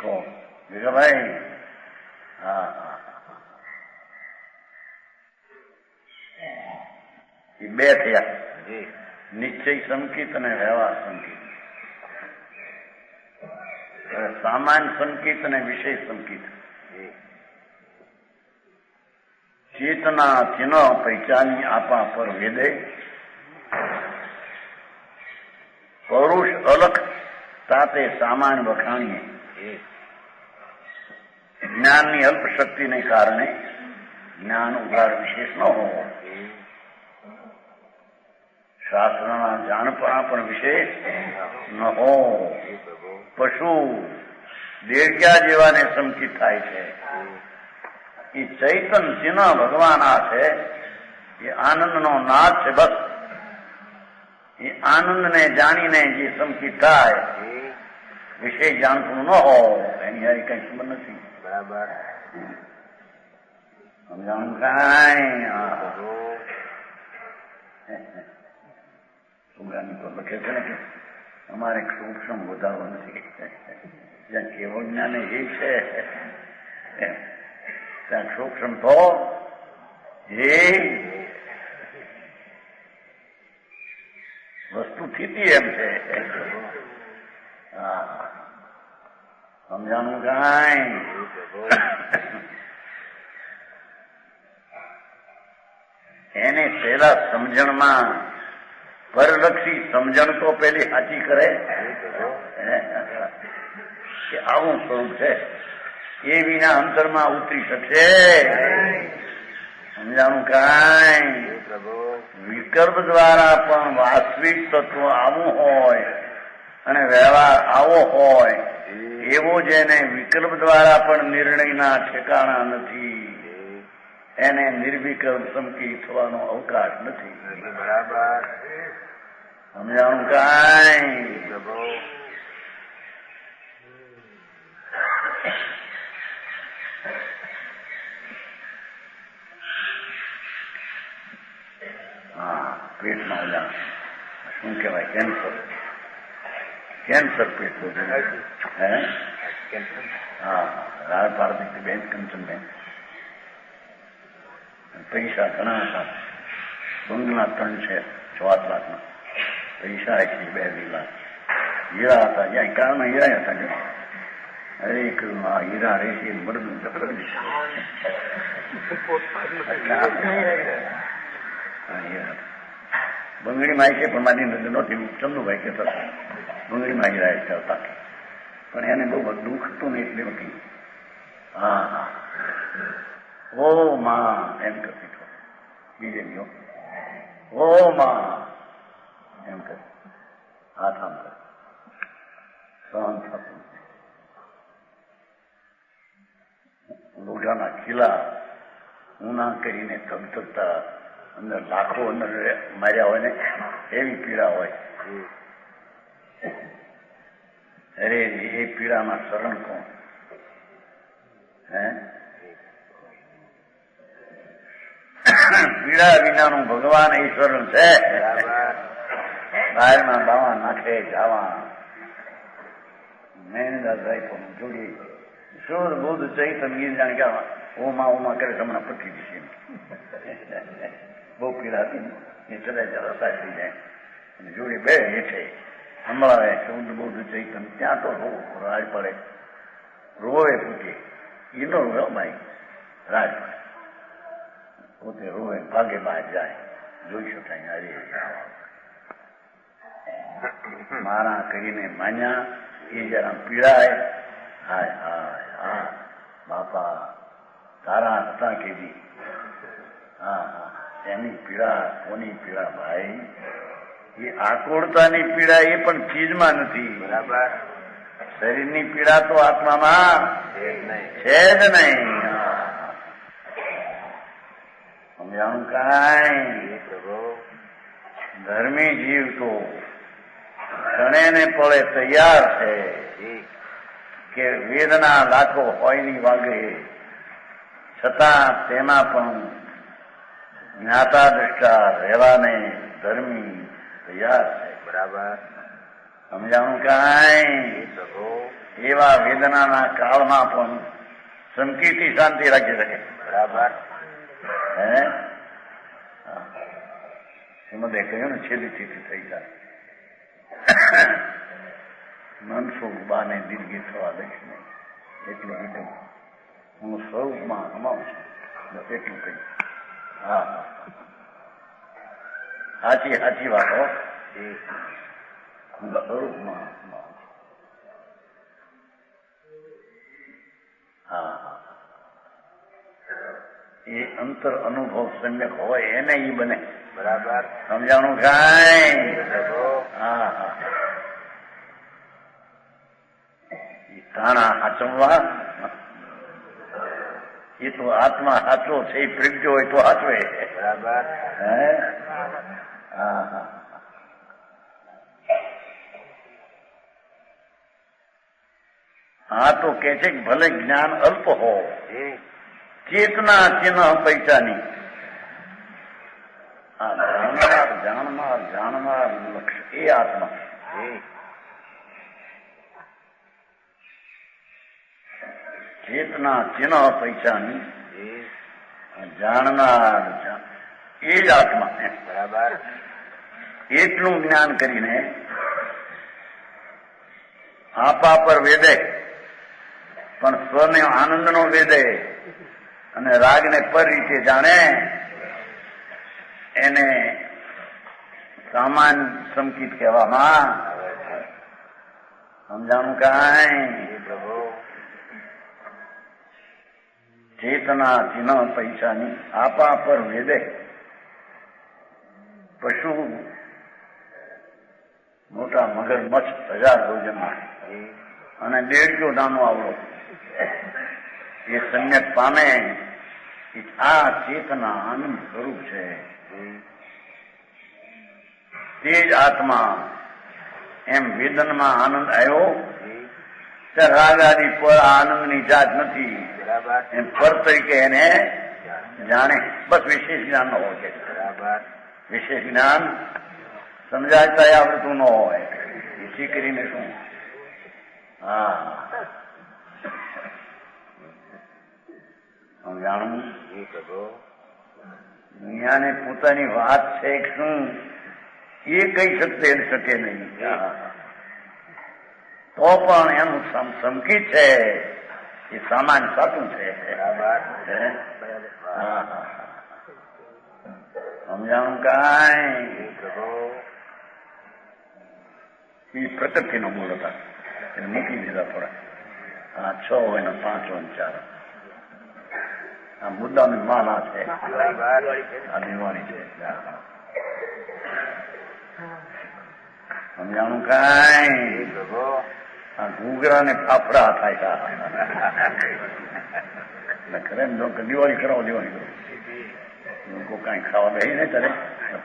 કહો ભાઈ. હા, એ બે થયા, નિશ્ચય સંકિત અને વ્યવહાર સંકિત. સામાન્ય સંકિત અને વિષય સંકિત. ચેતના ચિહ્ન પૈચાની આપા પર વેદે પૌરુષ અલખ તાતે સામાન્ય વખાણીએ. જ્ઞાનની અલ્પ શક્તિને કારણે જ્ઞાન ઉગાડ વિશેષ ન હોવો, શાસ્ત્રના જાણપણા પણ વિશેષ ન હો. પશુ દેડક્યા જેવાને સંકિત થાય છે. એ ચૈતન ચિહ્ન ભગવાન આ છે, એ આનંદનો નાદ છે. બસ એ આનંદને જાણીને જે સંકિત થાય, વિશેષ જાણતું ન હો, એની હારી કઈ સંબંધ નથી. બરાબર, સમજાણું કાંઈ? છોકરાની તો લખે છે ને કે અમારે સૂક્ષ્મ વધારો નથી. જ્યાં કેવો જ્ઞાન એ છે ત્યાં સૂક્ષ્મ તો એ વસ્તુ સ્થિતિ એમ છે. સમજાણું કાંઈ? એને પહેલા સમજણમાં પરલક્ષી સમજણ તો પેલી સાચી કરે કે આવું સ્વરૂપ છે, એ વિના અંતરમાં ઉતરી શકશે? સમજાણું કાંઈ? વિકલ્પ દ્વારા પણ વાસ્તવિક તત્વ આવું હોય અને વ્યવહાર આવો હોય, એવો જેને વિકલ્પ દ્વારા પણ નિર્ણયના ઠેકાણા નથી, એને નિર્વિકલ્પ સંકિત થવાનો અવકાશ નથી. બરાબર, સમજાણું કાંઈ? પ્રભુ પેટમાં ઓલા શું કહેવાય કેન્સર પેટ બધું હે હા રાજ પાર્વતી બેન કંચનબેન પૈસા ઘણા હતા બંગલા 3 છે 4 લાખના પૈસા 2 લાખ હીરા હતા જ્યાં કાળમાં હીરા હતા અરે કહ્યું આ હીરા રેસી બધું જબરદસ્ત બંગડીમાં છે પણ મારી નજર નહોતી ચંદુભાઈ કહેતા બંગડીમાં હીરા ચાલતા પણ એને બહુ દુઃખ હતું ને એટલે વખતે હા હા ઓ માં એમ કરતી હતો બીજે ગયો ઓ માં એમ કરે હાથ આમ કરે સહન થતું લોઢાના ખીલા ઊના કરીને ધબધબતા અંદર લાખો અંદર માર્યા હોય ને એવી પીડા હોય અરે એ પીડામાં શરણ કોણ હે પીડા વિનાનું ભગવાન એ શરણ છે બહારમાં બાવા નાખે જાવા મેનદાસભાઈ પણ જોડી શુદ્ધ બુદ્ધ ચૈતન ગીર જાણ કે ઓમાં કરે તમને પઠી દીધી બહુ પીડા હતી એ ચડાઈ રસા થઈ જાય અને જોડી બે હેઠે સંભળાવે શુદ્ધ બુદ્ધ ચૈતન ત્યાં તો રાજ પડે રોવે પૂછે એનો રોવે ભાઈ રાજ પડે પોતે રોવે ભાગે બહાર જાય જોઈ શકાય હરે મારા કરીને માન્યા એ જરા પીડાય હાય હાય હા બાપા તારા હતા કેવી હા હા એની પીડા કોની પીડા ભાઈ એ આકુળતાની પીડા એ પણ ચીજમાં નથી બરાબર શરીરની પીડા તો આત્મામાં છે જ નહીં સમજાણું કાંઈ ધર્મી જીવ તો ક્ષણે ને પળે તૈયાર છે કે વેદના લાખો હોયની વાગે છતાં તેમાં પણ જ્ઞાતા દ્રષ્ટા રહેવાને ધર્મી તૈયાર છે બરાબર સમજાણું કાંઈ એવા વેદનાના કાળમાં પણ સંકીર્તિ શાંતિ રાખી શકે બરાબર હે એમાં કહ્યું ને છેલ્લી ચીઠી થઈ જાય મનસુખ બાને દિલગી થવા દઈશ નહીં એટલે કીધું હું સ્વરૂપમાં રમાઉં છું બસ એટલું કહ્યું હા સાચી સાચી વાત હો હું સ્વરૂપમાં રમાઉં છું હા એ અંતર અનુભવ સમ્યક હોય એને ઈ બને બરાબર સમજાણું કાંઈ હા હા તાણા હાચવવા એ તો આત્મા સાચો છે એ પ્રગટ્યો હોય તો હાચવે બરાબર હે હા હા હા તો કે છે કે ભલે જ્ઞાન અલ્પ હો ચેતના ચિહ્ન પૈસાની જાણનાર લક્ષ્ય એ આત્મા ચેતના ચિહ્ન પૈસાની જાણનાર એ જ આત્મા બરાબર એટલું જ્ઞાન કરીને આપા પર વેદે પણ સ્વને આનંદનો વેદે અને રાગને પર રીતે જાણે એને સામાન સંકિત કહેવામાં સમજાણું કાંઈ પ્રભુ ચેતના ચિહ્ન પૈસાની આપા પર વેદે પશુ મોટા મગરમચ્છ 1000 ભોજનમાં અને 1.5 નાનો આવડો એ સમ્યક પામે આ ચેતના આનંદ સ્વરૂપ છે તે તે જ આત્મા એમ વેદનમાં આનંદ આવ્યો ત્યારે રાગ આદિ પર આનંદની જાત નથી. એમ પર તરીકે એને જાણે બસ વિશેષ જ્ઞાન ન હોય. વિશેષ જ્ઞાન સમજાતા આવડતું ન હોય એથી કરીને શું જાણવું દુનિયાને પોતાની વાત છે શું એ કહી શકે નહીં. તો પણ એનું સંકિત છે એ સામાન સાચું છે. સમજાણું કાંઈ એ પ્રકૃતિનો મૂળ હતા એને મૂકી દીધા થોડા. 6 હોય ને 5 હોય ને 4 આ મુદ્દાની માના છે. આ દિવાળી છે. સમજાણું કાંઈ આ ઘૂઘરા ને ફાફડા થાય ખરે દિવાળી કરાવો લોકો કઈ ખાવા બેસી નહીં ત્યારે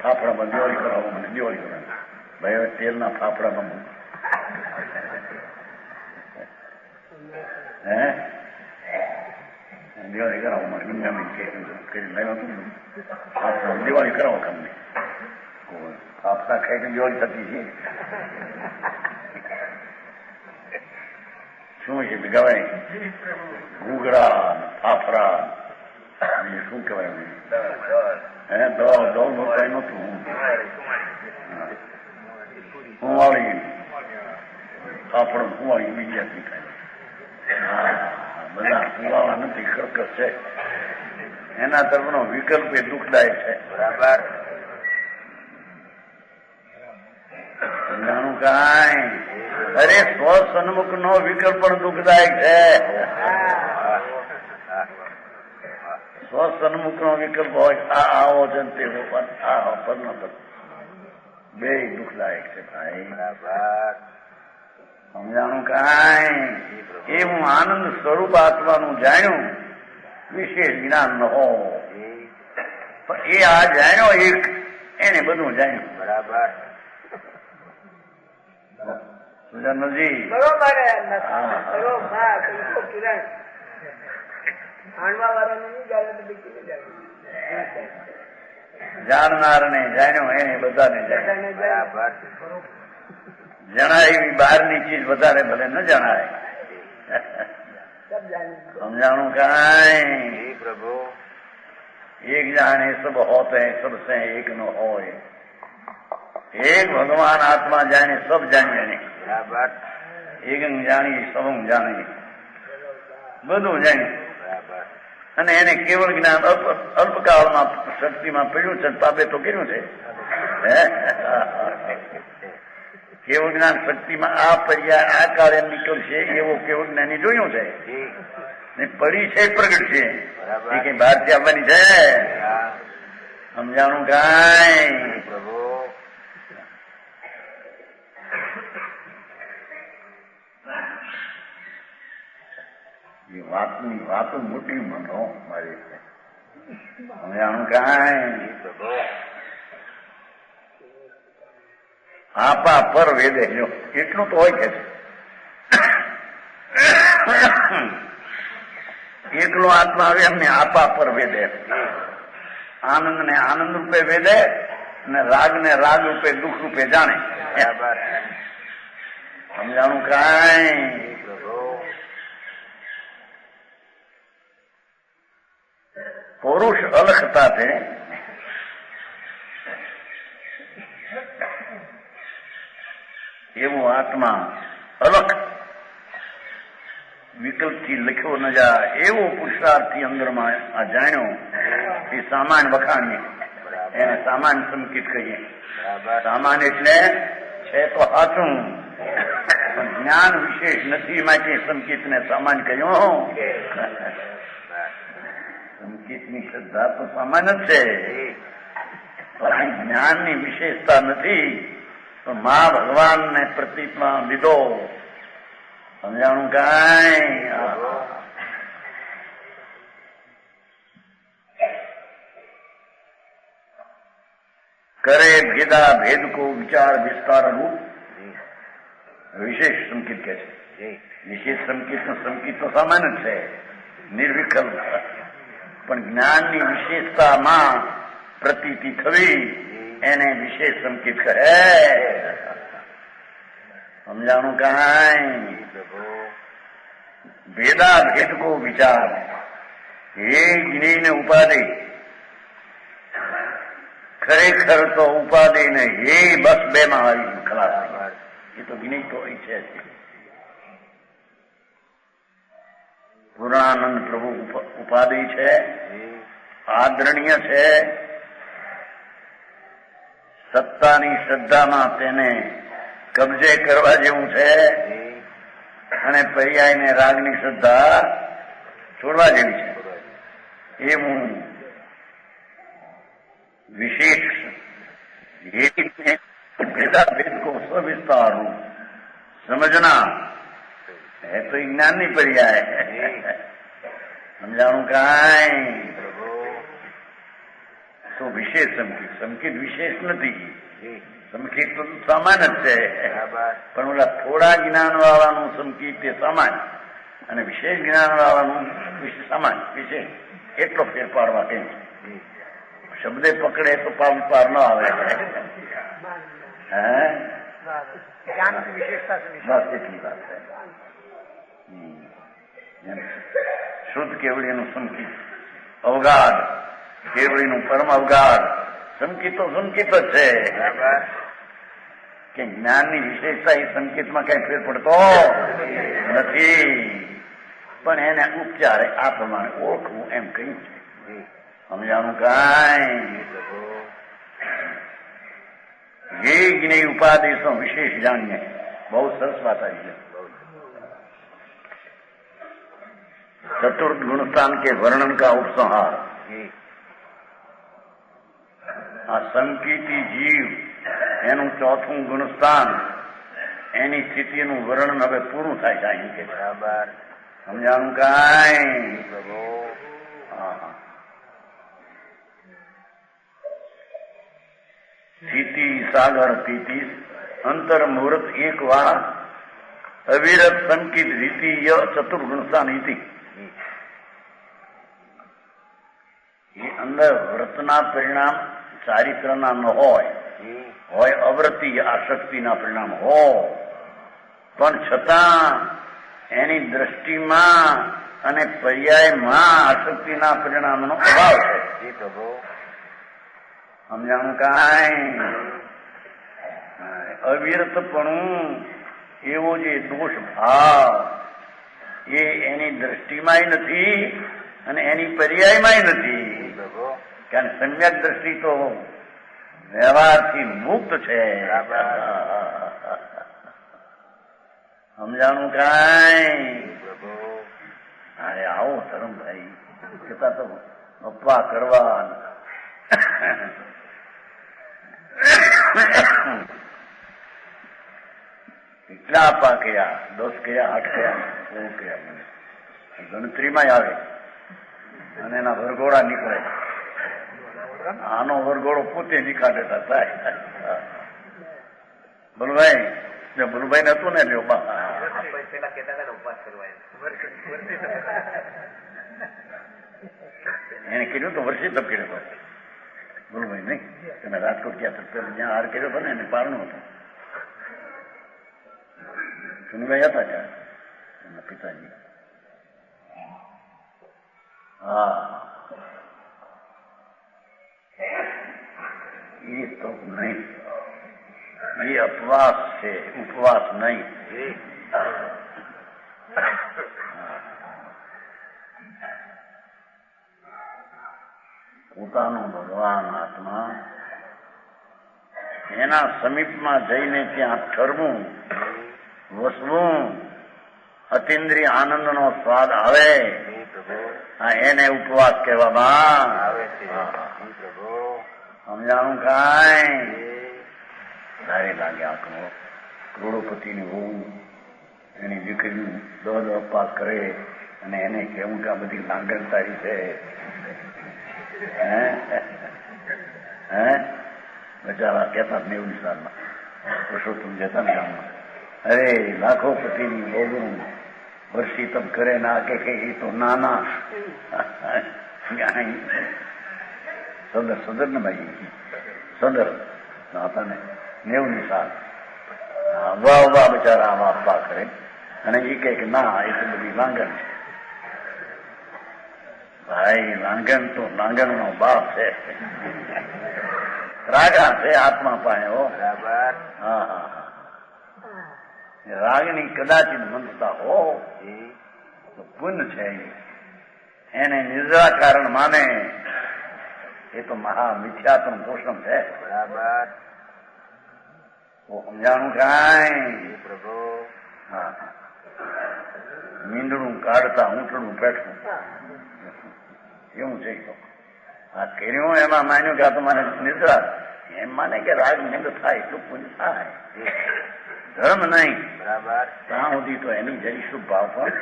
ફાફડામાં દિવાળી કરાવો મને દિવાળી કરાવો ભાઈ હવે તેલના ફાફડામાં દિવાળી કરાવો મને ગમે કરી લાવ્યો ફાફડા દિવાળી કરાવો તમને ફાફડા ખાઈને દિવાળી થતી છે. શું છે ગવાય ઘૂઘરા ફાફરા શું કહેવાય દોડ કઈ નતું કુંવાળી ફાફડ કુંવાળી બીજી આપી ખાય બધા કુવાળા નથી ખરકસ છે. એના તરફનો વિકલ્પ એ દુઃખદાયક છે. બરાબર જાણું કાંઈ અરે સ્વસન્મુખ નો વિકલ્પ પણ દુઃખદાયક છે. સ્વસન્મુખ નો વિકલ્પ હોય આવો છે તે પદ ન પદ બે દુઃખદાયક છે ભાઈ. સમજાણું કાંઈ એ હું આનંદ સ્વરૂપ આત્માનું જાણ્યું વિશેષ જ્ઞાન ન હો પણ એ આ જાણ્યો એક એને બધું જાણ્યું. બરાબર સુજાનજી બરોબર જાણનાર ને જાણ્યો એને બધાને જાણ્યું. જણાય એવી બહારની ચીજ વધારે ભલે ન જણાય. સમજાણું કાંઈ પ્રભુ એક જાણે સબ હોતે સબ સે એક નો હોય. એક ભગવાન આત્મા જાણે સબ જાણીએ એક જાણી સબ જાણી બધું જાણ્યું અને એને કેવળ જ્ઞાન અલ્પકાળમાં શક્તિમાં પડ્યું છે. પાપે તો કર્યું છે. કેવળ જ્ઞાન શક્તિમાં આ પર્યાય આ કાળે નીકળશે એવો કેવળ જ્ઞાની જોયું છે ને પડી છે પ્રગટ છે એ કઈ બહારથી આવવાની છે. સમજાણું કાંઈ પ્રભુ એ વાતની વાતો મોટી મનો મારી છે. સમજાણું કાંઈ આપા પર વેદે જો એટલું તો હોય કે એકલો આત્મા આવે એમને આપા પર વેદે. આનંદ ને આનંદ રૂપે વેદે અને રાગ ને રાગ રૂપે દુઃખ રૂપે જાણે. સમજાણું કાંઈ પુરુષ અલખતા છે એવું આત્મા અલખ વિકલ્પથી લખ્યો ન જાય એવો પુરુષાર્થથી અંદરમાં આ જાણ્યો એ સામાન વખાણીએ એને સામાન સંકિત કહીએ. સામાન એટલે છે તો સાચું જ્ઞાન વિશેષ નથી માટે સંકિત ને સામાન કહ્યું. સંકિતની શ્રદ્ધા તો સામાન જ છે પણ જ્ઞાનની વિશેષતા નથી. તો મા ભગવાનને પ્રતીકમાં લીધો. સમજાણું કાંઈ करे भेदा भेद को विचार विस्तार रूप વિશેષ સંકેત કહે છે. વિશેષ સંકેત તો સામાન્ય છે, નિર્વિકલ્પ, પણ જ્ઞાનની વિશેષતામાં પ્રતીતિ થવી એને વિશેષ સંકેત કહે. સમજાણું કાંઈ? ભેદા ભેદ કો વિચાર, હે જ્ઞેય ઉપાધિ, ખરેખર તો ઉપાધિ ને હે બસ બે માં આવી ખલાસ. એ તો જ્ઞેય તો અહીં છે. પૂર્ણાનંદ પ્રભુ ઉપાધિ છે, આદરણીય છે, સત્તાની શ્રદ્ધામાં તેને કબજે કરવા જેવું છે, અને પર્યાયને રાગની શ્રદ્ધા છોડવા જેવી છે. એવું વિશેષ भेदा भेद को सविस्तार समझना है तो ज्ञान नहीं पर्याय है. समझाणु कांई? तो विशेष સંકેત વિશેષ નથી. સંકેત તો સામાન્ય જ છે, પણ ઓલા થોડા જ્ઞાન વાળાનું સંકેત તે સામાન્ય અને વિશેષ જ્ઞાન વાળાનું સામાન્ય વિશેષ એટલો ફેરફાર વાકે શબ્દે પકડે તો પાર ન આવે. ज्ञान की विशेषता से बस इतनी बात है. શુદ્ધ કેવળીનું સંકેત અવગાઢ, કેવળીનું પરમ અવગાઢ સંકેત તો સંકેત જ છે કે જ્ઞાનની વિશેષતા એ સંકેતમાં કઈ ફેર પડતો નથી, પણ એને ઉપચારે આ પ્રમાણે ઓળખવું એમ કહ્યું છે. સમજાણું કાંઈ? ये ज्ञेय उपादेशों विशेष जानिए. बहुत सरस बात आई है. चतुर्थ गुणस्थान के वर्णन का उपसंहार. आ संकीर्ति जीव एनु चौथું ગુણસ્થાન એની સ્થિતિનું વર્ણન હવે પૂરું થાય છે અહીં કે બરાબર. સમજાણું કાંઈ? હા. સ્થિતિ સાગર સ્થિતિ અંતર મુહૂર્ત એક વાર અવિરત સંકિત રીતિ ચતુર્ગુણસ્થાન રીતિ. એ અંદર વ્રતના પરિણામ ચારિત્રના ન હોય અવ્રતિ આસક્તિના પરિણામ હોય, પણ છતાં એની દ્રષ્ટિમાં અને પર્યાયમાં આસક્તિના પરિણામનો અભાવ છે. સમજાણું કાંઈ? અવિરતપણું એવો જે દોષ ભાવ એ એની દ્રષ્ટિમાંય નથી અને એની પર્યાયમાંય નથી, કારણ સમ્યક દ્રષ્ટિ તો વ્યવહારથી મુક્ત છે. સમજાણું કાંઈ? અરે આવો ધર્મભાઈ છતાં તો અપવા કરવા કેટલા આપા કયા, 10 કયા, 8 કયા, 16 કયા, મને ગણતરીમાં આવે અને એના વરઘોડા નીકળે. આનો વરઘોડો પોતે નીકાળેતા થાય. બોલુભાઈ, જો બોલુભાઈ નતું ને એટલે એને કીધું તો વર્ષે તપ કર્યો હતો બોલુભાઈ. નહીં તમે રાજકોટ ગયા તો જ્યાં હાર કર્યો હતો ને એને પારણું હતું. સુનીભાઈ હતા ત્યાં એમના પિતાજી. હા, એ તો નહીં, એ અપવાસ છે, ઉપવાસ નહીં. પોતાનો ભગવાન આત્મા એના સમીપમાં જઈને ત્યાં ઠરવું, વસવું, અતિન્દ્રિય આનંદનો સ્વાદ આવે, એને ઉપવાસ કહેવામાં આવે છે. સમજાણું કાંઈ? સારે લાગે આપણો કરોડોપતિની વહુ એની દીકરી દોડ ઉપવાસ કરે અને એને કેવું કે આ બધી લાગણતારી છે. બચારા કહેતા 90 સાલમાં પુરુષોત્તમ જતા ને ગામમાં, અરે લાખો પતિની બોગરું વર્ષી તબ કરે ના કે એ તો નાના સદર ને ભાઈ સદર હતા ને 90 સાલ વાહ વાહ બચારા આવા આપવા કરે અને એ કહે કે ના એ તો બધી લાંગણ છે. ભાઈ લાંગણ તો લાંગણનો બાપ છે, રાગા છે આત્મા પાયો. બરાબર. હા હા હા, રાગની કદાચિત મંદતા હો તો પુણ્ય છે, એને નિદ્રા કારણ માને એ તો મહા મિથ્યાત્મ પોષણ છે. બરાબર. તો સમજાણું કાંઈ પ્રભુ. હા, મીંડણું કાઢતા ઊંટડું પેઠું એવું છે. તો આ કર્યું એમાં માન્યું કે આ તો મને નિદ્રા, એમ માને કે રાગ નિંદ થાય એટલું પુણ્ય થાય, ધર્મ નહીં. બરાબર. ત્યાં સુધી તો એની જરી શુભ ભાવ પણ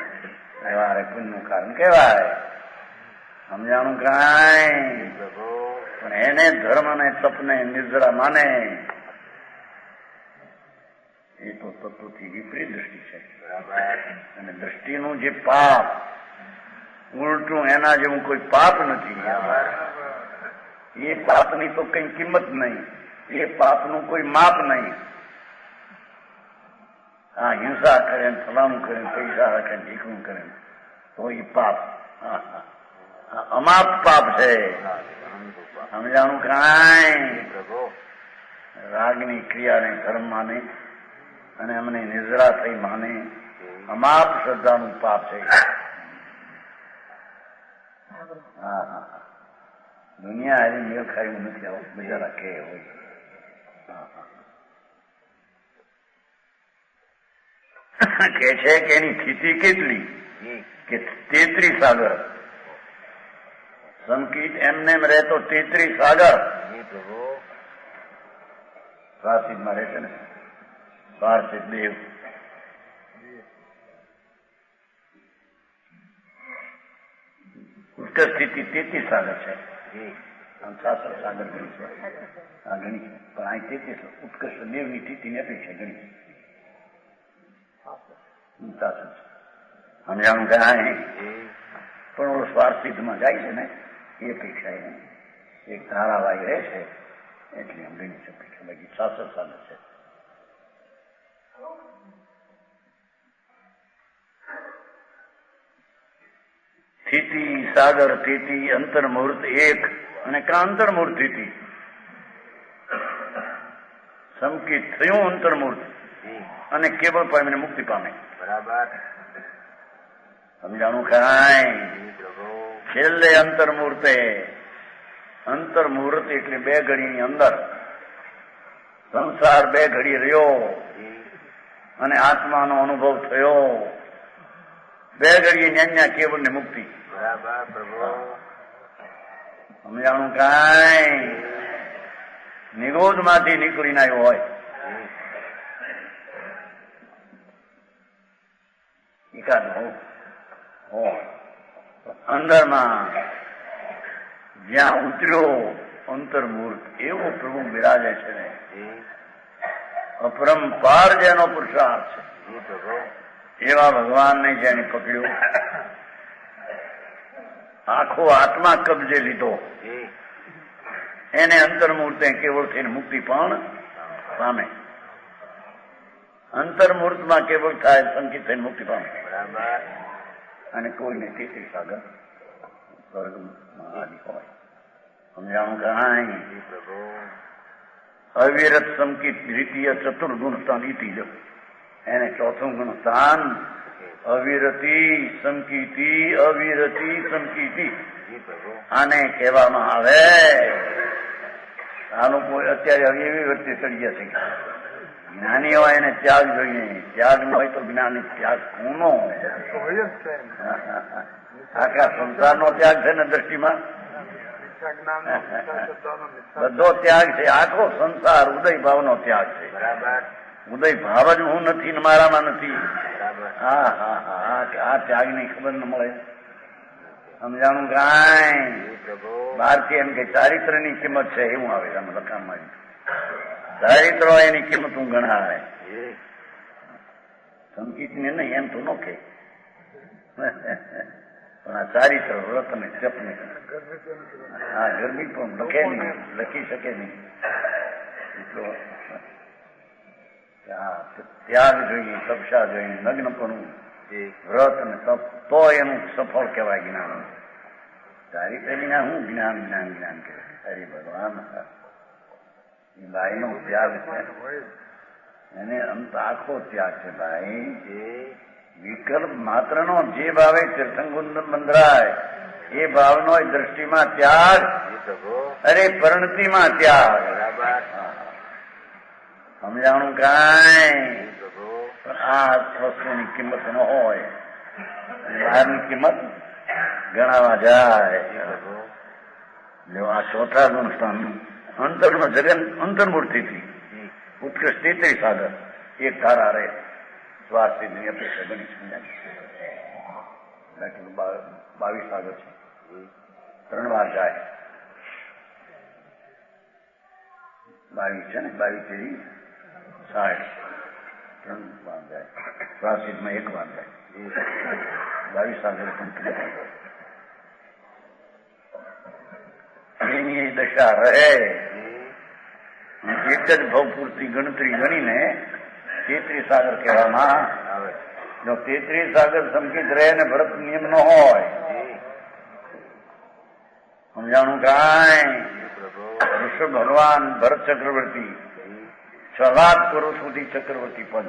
વ્યવહારે પુણ્યનું કારણ કહેવાય. સમજાણું કાંઈ પ્રભુ. પણ એને ધર્મ ને તપને નિદ્રા માને એ તો તત્વથી વિપરીત દ્રષ્ટિ છે. બરાબર. અને દ્રષ્ટિનું જે પાપ ઉલટું એના જેવું કોઈ પાપ નથી. એ પાપની તો કઈ કિંમત નહીં, એ પાપનું કોઈ માપ નહીં. હા, હિંસા કરે ફલાણું કરે પૈસા રાખે ઢીકણું કરે તો એ પાપ અમાપ પાપ છે. સમજાણું કાંઈ પ્રભુ. રાગની ક્રિયાને ધર્મ માને અને અમને નિદ્રા થઈ માને અમાપ શ્રદ્ધાનું પાપ છે. હા હા, દુનિયા એવી મેળ ખાયું નથી. આવું બિચારા કે હોય. કે છે કે એની સ્થિતિ કેટલી કે 33 સાગર સંકિત એમને રહેતો 33 સાગર પ્રાચીનમાં રહે છે ને પાર્થિવ દેવ. ઉત્કર્ષ સ્થિતિ 33 સાગર છે, શાસ્ત્ર સાગર ગણી છે. આ ગણી છે પણ અહીં 33 ઉત્કર્ષ દેવની સ્થિતિની અપેક્ષા ગણી. સમજાણું કાંઈ પણ ઓલો સ્વાર્થિતમાં જાય છે ને એ અપેક્ષા એને એક ધારાવાહી રહે છે એટલે એમ ગણી શકે છે. બાકી શાસ્ત્ર સાગર છે. સ્થિતિ સાગર સ્થિતિ અંતર્મુહૂર્ત એક અને અંતર્મુહૂર્ત સ્થિતિ સંકિત થયું અંતર્મુહૂર્ત અને કેવળ પામીને મુક્તિ પામે. બરાબર. સમજાણું કાંઈ છેલ્લે અંતર્મુહૂર્તે, અંતર્મુહૂર્ત એટલે 2 ઘડીની અંદર સંસાર 2 ઘડી રહ્યો અને આત્માનો અનુભવ થયો. 2 ઘડીએ ન્યાન્યા કેવળ ને મુક્તિ. બરાબર પ્રભુ. સમજાણું કાંઈ નિરોધમાંથી નીકળીને આવ્યો હોય એકાદ અંદરમાં જ્યાં ઉતર્યો અંતર્મુહૂર્ત એવો પ્રભુ બિરાજે છે ને અપરંપાર જેનો પુરુષાર્થ છે એવા ભગવાનને જેને પકડ્યો, આખો આત્મા કબજે લીધો, એને અંતર્મુહૂર્તે કેવળ થઈને મુક્તિ પણ પામે. અંતર્મુહૂર્તમાં કેવળ થાય સંકિત થઈને મુક્તિ પામે. અને કોઈને 33 સાગર સ્વર્ગમાં આદિ હોય. સમજાણું કાંઈ અવિરત સંકિત દ્વિતીય ચતુર્ગુણ સ્થાન ઇતિ જો એને ચોથું ગુણ સ્થાન અવિરતી સંકિતી અવિરતી સંકિતી આને કહેવામાં આવે. આ લોકો અત્યારે એવી વચ્ચે ચડી ગયા છે જ્ઞાની હોય એને ત્યાગ જોઈએ, ત્યાગ ન હોય તો જ્ઞાની ત્યાગ કોનો? આખા સંસારનો ત્યાગ છે ને દ્રષ્ટિમાં બધો ત્યાગ છે. આખો સંસાર ઉદય ભાવનો ત્યાગ છે. ઉદય ભાવ જ હું નથી ને મારામાં નથી. હા હા હા, આ ત્યાગની ખબર ન મળે. સમજાણું કાંઈ? બહારથી એમ કે ચારિત્રની કિંમત છે એવું આવે આમ લખાણમાં. ચારિત્રો એની કિંમત હું ગણાવે સંકિત ને નહીં એમ તો નો કે પણ આ ચારિત્ર વ્રત ને જપ ને હા ગરમી પણ લખે નહીં લખી શકે નહીં એટલો ત્યાગ જોઈએ તપસ્યા જોઈએ નગ્નપણું વ્રત અને તપ તો એનું સફળ કહેવાય જ્ઞાન ચારિત્ર વિના હું જ્ઞાન જ્ઞાન જ્ઞાન કહેવાય હરે ભગવાન ભાઈનો ત્યાગ છે એને અંત આખો ત્યાગ છે ભાઈ વિકલ્પ માત્રનો જે ભાવે તીર્થંકુંડ બંધરાય એ ભાવનો દ્રષ્ટિમાં ત્યાગ અરે પરિણતિમાં ત્યાગ સમજાણું કાંઈ આ વસ્તુની કિંમત ન હોય બહારની કિંમત ગણાવા જાય જો આ ચોથા ગુણસ્થાન અંતરનો જગન અંતર્મૂર્તિથી ઉત્કૃષ્ટ તેત્રી સાગર એક ધારા રહે સ્વાસ્થ્યની અપેક્ષા ગણી સમજાય 22 સાગર છે 3 વાર જાય 22 છે ને 22 તેરી 60 3 વાર જાય સ્વાસ્થ્યમાં 1 વાર જાય 22 સાગર એની દશા રહે એક જ ભાવ પૂરતી ગણતરી ગણીને 33 સાગર કહેવામાં આવે. જો 33 સાગર સંકિત રહે ને ભરત નિયમ ન હોય સમજાણું કાંઈ ઋષભ ભગવાન ભરત ચક્રવર્તી 6 લાખ વર્ષ સુધી ચક્રવર્તી પદ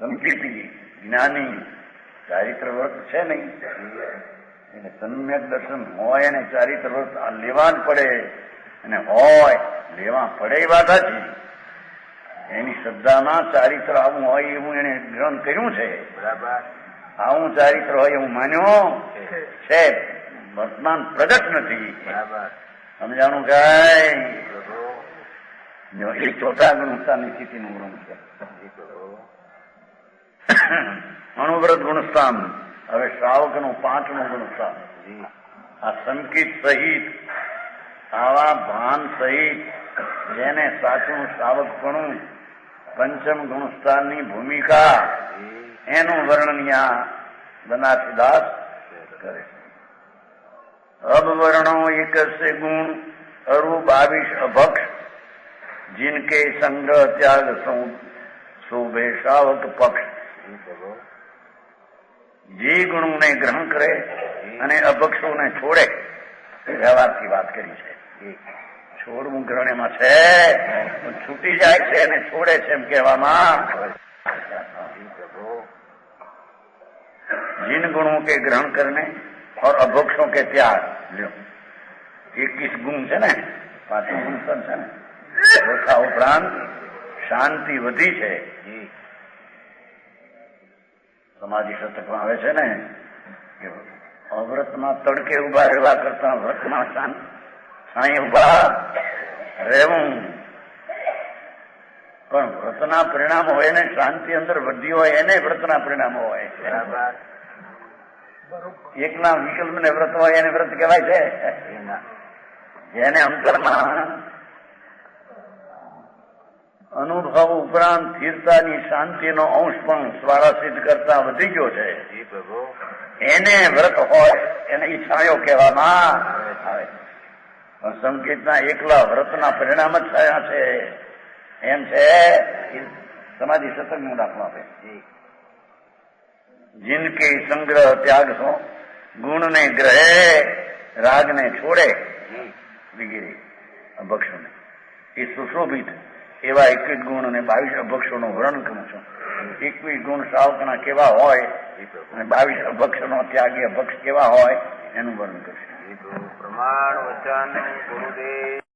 સંકિતી જ્ઞાની ચારિત્ર વ્રત છે નહીં એને સમ્યક દર્શન હોય અને ચારિત્ર વ્રત લેવા જ પડે અને હોય લેવા પડે એ વાત હતી એની શ્રદ્ધામાં ચારિત્ર આવું હોય એવું એને ગ્રહણ કર્યું છે બરાબર આવું ચારિત્ર હોય એવું માન્યો છે વર્તમાન પ્રગટ નથી બરાબર સમજાણું કાંઈ એ ચોથા ગુણસ્થાનની સ્થિતિનું ગુણ છે અણુવ્રત ગુણસ્થાન હવે શ્રાવકનું 5મું ગુણસ્થાન આ સંકિત સહિત આવા ભાન સહિત જેને સાચું શ્રાવકપણું પંચમ ગુણસ્થાનની ભૂમિકા એનું વર્ણન બનાસીદાસ કરે અબવર્ણો એક ગુણ અરુ 22 અભક્ષ जिनके संग्रह त्याग शोभे श्रावक पक्ष જે ગુણોને ગ્રહણ કરે અને અભક્ષોને છોડે વ્યવહારથી વાત કરી છે છોડવું ગ્રહણ એમાં છે છૂટી જાય છે અને છોડે છે એમ કહેવામાં जिन गुणों के ग्रहण करने और अभक्षों के त्याग लो 21 गुण છે ને 5મું ગુણ છે ને ઓછા ઉપરાંત શાંતિ વધી છે સમાધિ શતકમાં આવે છે ને કે અવ્રતમાં તડકે ઉભા રહેવા કરતા વ્રતમાં સાંઈ ઉભા રહેવું પણ વ્રતના પરિણામો હોય ને શાંતિ અંદર વધી હોય એને વ્રતના પરિણામો હોય એકના વિકલ્પ ને વ્રત હોય એને વ્રત કહેવાય છે જેને અંતરમાં અનુભવ ઉપરાંત સ્થિરતાની શાંતિનો અંશ પણ સ્વારાસિદ્ધ કરતા વધી ગયો છે એને વ્રત હોય એને ઈચ્છાયો કહેવામાં આવે પણ સંકેતના એકલા વ્રતના પરિણામ જ થયા છે એમ છે સમાધિ સત્સંગનો દાખલો આપે जिनके संग्रह त्याग सो गुण ने ग्रहे राग ने छोड़े वगैरे અભક્ષો ને એ સુશોભિત એવા 21 ગુણ અને 22 અભક્ષો નું વર્ણન કરું છું 21 ગુણ શ્રાવકના કેવા હોય અને 22 અભક્ષ નો ત્યાગી અભક્ષ કેવા હોય એનું વર્ણન કરશું. પ્રમાણ વચન ગુરુદેવ